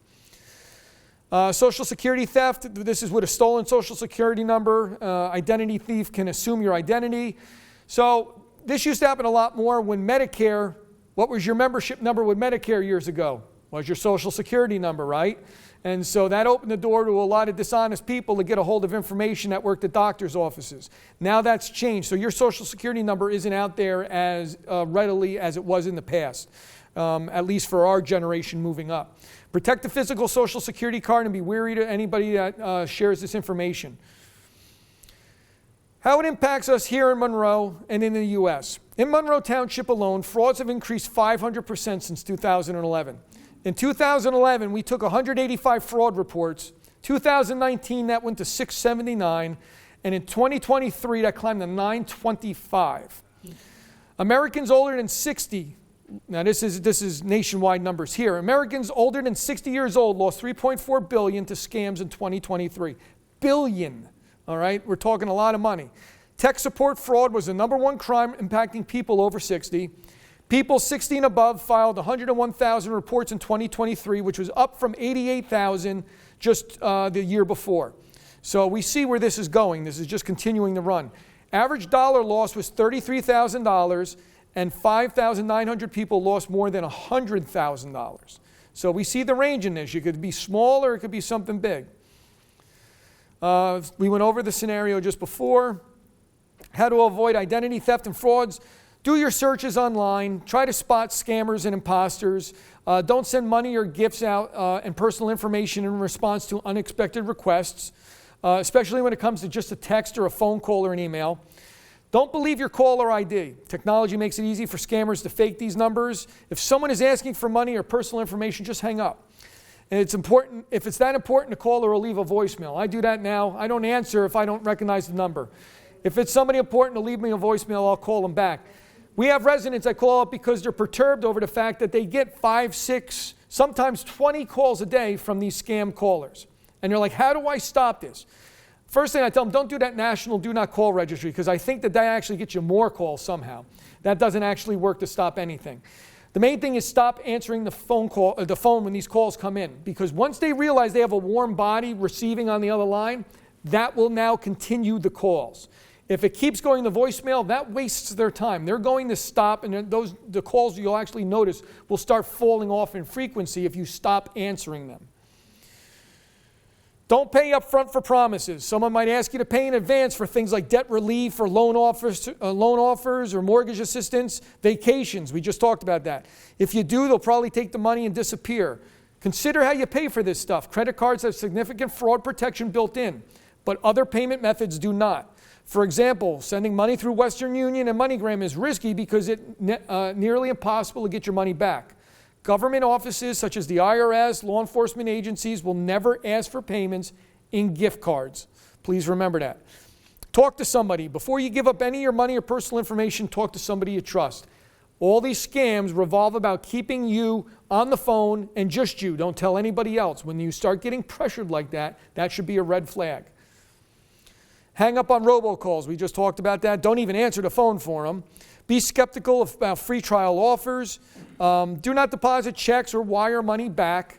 Social Security theft. This is with a stolen Social Security number. Identity thief can assume your identity. So this used to happen a lot more when Medicare, what was your membership number with Medicare years ago? Was your Social Security number, right? And so that opened the door to a lot of dishonest people to get a hold of information that worked at doctors' offices. Now that's changed. So your Social Security number isn't out there as readily as it was in the past, at least for our generation moving up. Protect the physical Social Security card and be wary to anybody that shares this information. How it impacts us here in Monroe and in the U.S. In Monroe Township alone, frauds have increased 500% since 2011. In 2011, we took 185 fraud reports. 2019, that went to 679. And in 2023, that climbed to 925. Americans older than 60, now this is nationwide numbers here. Americans older than 60 years old lost $3.4 billion to scams in 2023. Billion, all right? We're talking a lot of money. Tech support fraud was the number one crime impacting people over 60. People 60 and above filed 101,000 reports in 2023, which was up from 88,000 just the year before. So we see where this is going. This is just continuing to run. Average dollar loss was $33,000, and 5,900 people lost more than $100,000. So we see the range in this. It could be small or it could be something big. We went over the scenario just before. How to avoid identity theft and frauds. Do your searches online. Try to spot scammers and imposters. Don't send money or gifts out and personal information in response to unexpected requests, especially when it comes to just a text or a phone call or an email. Don't believe your caller ID. Technology makes it easy for scammers to fake these numbers. If someone is asking for money or personal information, just hang up. And it's important, if it's that important to call or leave a voicemail. I do that now. I don't answer if I don't recognize the number. If it's somebody important to leave me a voicemail, I'll call them back. We have residents that call up because they're perturbed over the fact that they get 5, 6, sometimes 20 calls a day from these scam callers. And they're like, how do I stop this? First thing I tell them, don't do that national do not call registry, because I think that actually gets you more calls somehow. That doesn't actually work to stop anything. The main thing is stop answering the phone when these calls come in, because once they realize they have a warm body receiving on the other line, that will now continue the calls. If it keeps going to voicemail, that wastes their time. They're going to stop, and the calls you'll actually notice will start falling off in frequency if you stop answering them. Don't pay up front for promises. Someone might ask you to pay in advance for things like debt relief or loan offers or mortgage assistance, vacations. We just talked about that. If you do, they'll probably take the money and disappear. Consider how you pay for this stuff. Credit cards have significant fraud protection built in, but other payment methods do not. For example, sending money through Western Union and MoneyGram is risky because it's nearly impossible to get your money back. Government offices such as the IRS, law enforcement agencies will never ask for payments in gift cards. Please remember that. Talk to somebody. Before you give up any of your money or personal information, talk to somebody you trust. All these scams revolve about keeping you on the phone and just you. Don't tell anybody else. When you start getting pressured like that, that should be a red flag. Hang up on robocalls. We just talked about that. Don't even answer the phone for them. Be skeptical about free trial offers. Do not deposit checks or wire money back.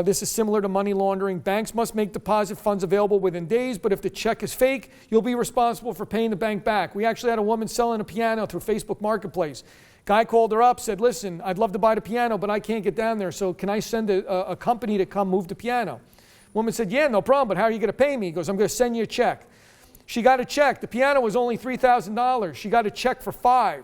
This is similar to money laundering. Banks must make deposit funds available within days, but if the check is fake, you'll be responsible for paying the bank back. We actually had a woman selling a piano through Facebook Marketplace. Guy called her up, said, listen, I'd love to buy the piano, but I can't get down there, so can I send a company to come move the piano? Woman said, yeah, no problem, but how are you going to pay me? He goes, I'm going to send you a check. She got a check. The piano was only $3,000. She got a check for $5,000.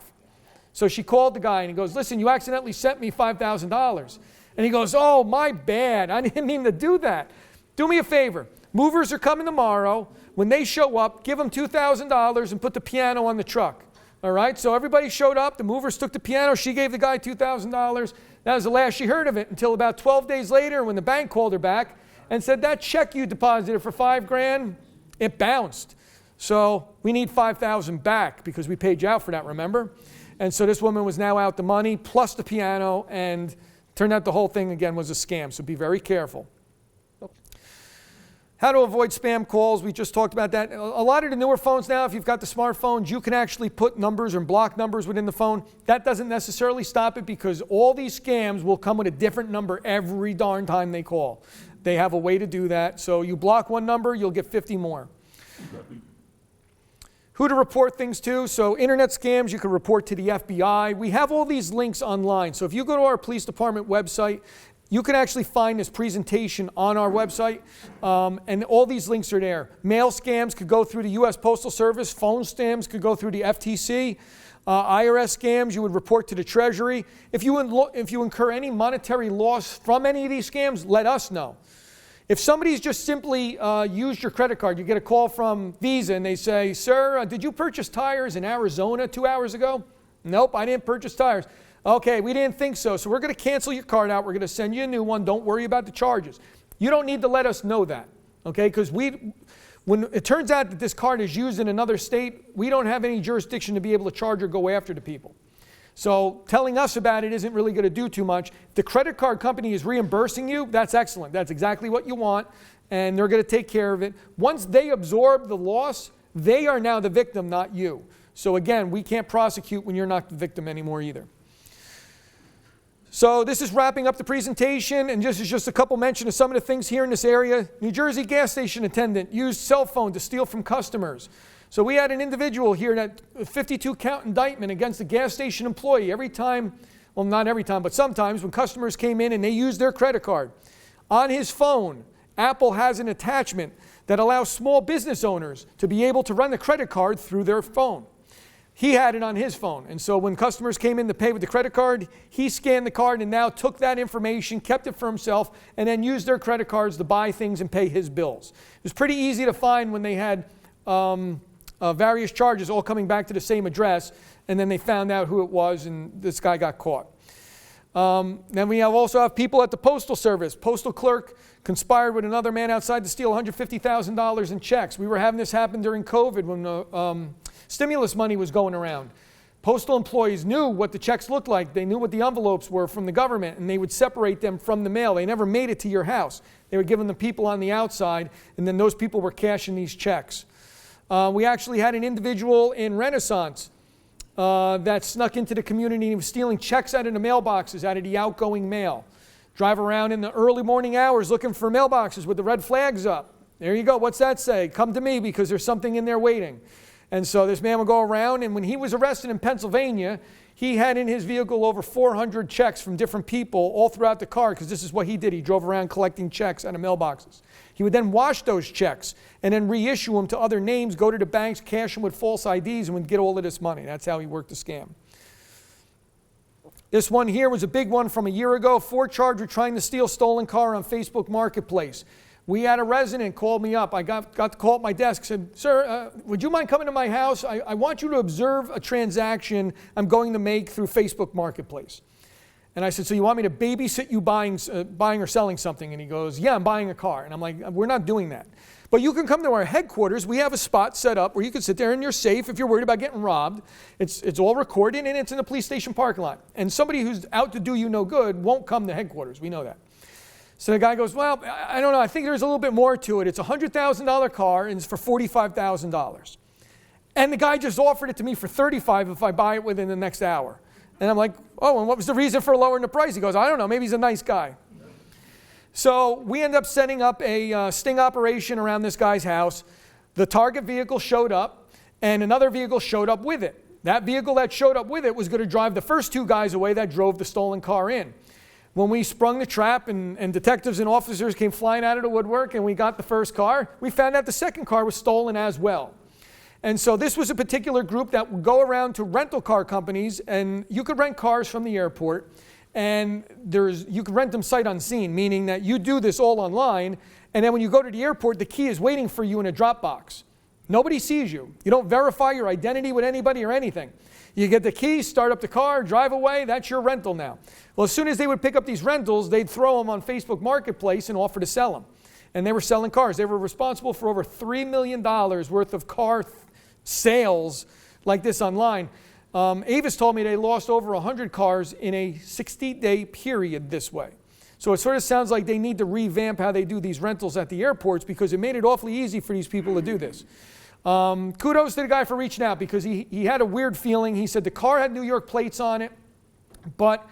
So she called the guy and he goes, listen, you accidentally sent me $5,000. And he goes, oh, my bad. I didn't mean to do that. Do me a favor. Movers are coming tomorrow. When they show up, give them $2,000 and put the piano on the truck. All right, so everybody showed up. The movers took the piano. She gave the guy $2,000. That was the last she heard of it until about 12 days later when the bank called her back and said, that check you deposited for $5,000, it bounced. So we need $5,000 back because we paid you out for that, remember? And so this woman was now out the money plus the piano, and turned out the whole thing again was a scam. So be very careful. How to avoid spam calls, we just talked about that. A lot of the newer phones now, if you've got the smartphones, you can actually put numbers or block numbers within the phone. That doesn't necessarily stop it because all these scams will come with a different number every darn time they call. They have a way to do that. So you block one number, you'll get 50 more. Who to report things to. So internet scams, you can report to the FBI. We have all these links online. So if you go to our police department website, you can actually find this presentation on our website, and all these links are there. Mail scams could go through the U.S. Postal Service. Phone scams could go through the FTC. IRS scams, you would report to the Treasury. If you incur any monetary loss from any of these scams, let us know. If somebody's just simply used your credit card, you get a call from Visa and they say, sir, did you purchase tires in Arizona 2 hours ago? Nope, I didn't purchase tires. Okay, we didn't think so. So we're going to cancel your card out. We're going to send you a new one. Don't worry about the charges. You don't need to let us know that, okay? Because when it turns out that this card is used in another state, we don't have any jurisdiction to be able to charge or go after the people. So telling us about it isn't really going to do too much. If the credit card company is reimbursing you, that's excellent. That's exactly what you want, and they're going to take care of it. Once they absorb the loss, they are now the victim, not you. So again, we can't prosecute when you're not the victim anymore either. So this is wrapping up the presentation, and this is just a couple mention of some of the things here in this area. New Jersey gas station attendant used cell phone to steal from customers. So we had an individual here, that 52 count indictment against a gas station employee. Every time, well, not every time, but sometimes when customers came in and they used their credit card. On his phone, Apple has an attachment that allows small business owners to be able to run the credit card through their phone. He had it on his phone, and so when customers came in to pay with the credit card, he scanned the card and now took that information, kept it for himself, and then used their credit cards to buy things and pay his bills. It was pretty easy to find when they had various charges all coming back to the same address, and then they found out who it was, and this guy got caught. Then we also have people at the Postal Service. Postal clerk conspired with another man outside to steal $150,000 in checks. We were having this happen during COVID when stimulus money was going around. Postal employees knew what the checks looked like. They knew what the envelopes were from the government, and they would separate them from the mail. They never made it to your house. They were giving the people on the outside, and then those people were cashing these checks. We actually had an individual in Renaissance that snuck into the community and was stealing checks out of the mailboxes, out of the outgoing mail. Drive around in the early morning hours looking for mailboxes with the red flags up. There you go. What's that say? Come to me because there's something in there waiting. And so this man would go around, and when he was arrested in Pennsylvania, he had in his vehicle over 400 checks from different people all throughout the car, because this is what he did. He drove around collecting checks out of mailboxes. He would then wash those checks and then reissue them to other names, go to the banks, cash them with false IDs, and would get all of this money. That's how he worked the scam. This one here was a big one from a year ago. 4 charged with trying to steal stolen car on Facebook Marketplace. We had a resident call me up. I got the call at my desk, said, sir, would you mind coming to my house? I want you to observe a transaction I'm going to make through Facebook Marketplace. And I said, so you want me to babysit you buying or selling something? And he goes, yeah, I'm buying a car. And I'm like, we're not doing that. But you can come to our headquarters. We have a spot set up where you can sit there and you're safe if you're worried about getting robbed. It's all recorded, and it's in the police station parking lot. And somebody who's out to do you no good won't come to headquarters. We know that. So the guy goes, well, I don't know. I think there's a little bit more to it. It's a $100,000 car, and it's for $45,000. And the guy just offered it to me for $35,000 if I buy it within the next hour. And I'm like, oh, and what was the reason for lowering the price? He goes, I don't know. Maybe he's a nice guy. So we end up setting up a sting operation around this guy's house. The target vehicle showed up, and another vehicle showed up with it. That vehicle that showed up with it was going to drive the first 2 guys away that drove the stolen car in. When we sprung the trap and detectives and officers came flying out of the woodwork and we got the first car, we found out the second car was stolen as well. And so this was a particular group that would go around to rental car companies, and you could rent cars from the airport, and you could rent them sight unseen, meaning that you do this all online, and then when you go to the airport, the key is waiting for you in a drop box. Nobody sees you. You don't verify your identity with anybody or anything. You get the keys, start up the car, drive away, that's your rental now. Well, as soon as they would pick up these rentals, they'd throw them on Facebook Marketplace and offer to sell them. And they were selling cars. They were responsible for over $3 million worth of car sales like this online. Avis told me they lost over 100 cars in a 60-day period this way. So it sort of sounds like they need to revamp how they do these rentals at the airports, because it made it awfully easy for these people to do this. Kudos to the guy for reaching out, because he had a weird feeling. He said the car had New York plates on it, but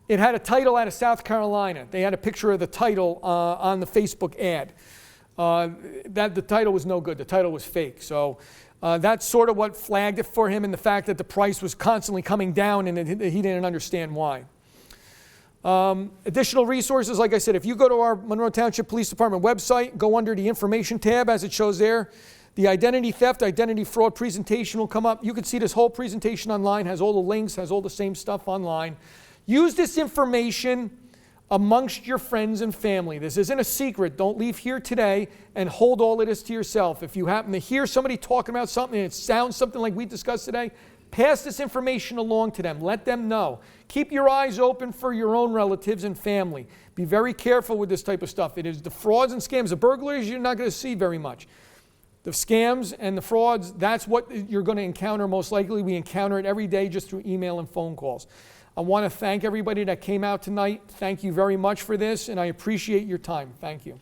it had a title out of South Carolina. They had a picture of the title on the Facebook ad. The title was no good. The title was fake. So that's sort of what flagged it for him, and the fact that the price was constantly coming down and he didn't understand why. Additional resources, like I said, if you go to our Monroe Township Police Department website, go under the information tab as it shows there, the identity theft, identity fraud presentation will come up. You can see this whole presentation online, has all the links, has all the same stuff online. Use this information amongst your friends and family. This isn't a secret. Don't leave here today and hold all of this to yourself. If you happen to hear somebody talking about something and it sounds something like we discussed today, pass this information along to them. Let them know. Keep your eyes open for your own relatives and family. Be very careful with this type of stuff. It is the frauds and scams. The burglaries you're not going to see very much. The scams and the frauds, that's what you're going to encounter most likely. We encounter it every day just through email and phone calls. I want to thank everybody that came out tonight. Thank you very much for this, and I appreciate your time. Thank you.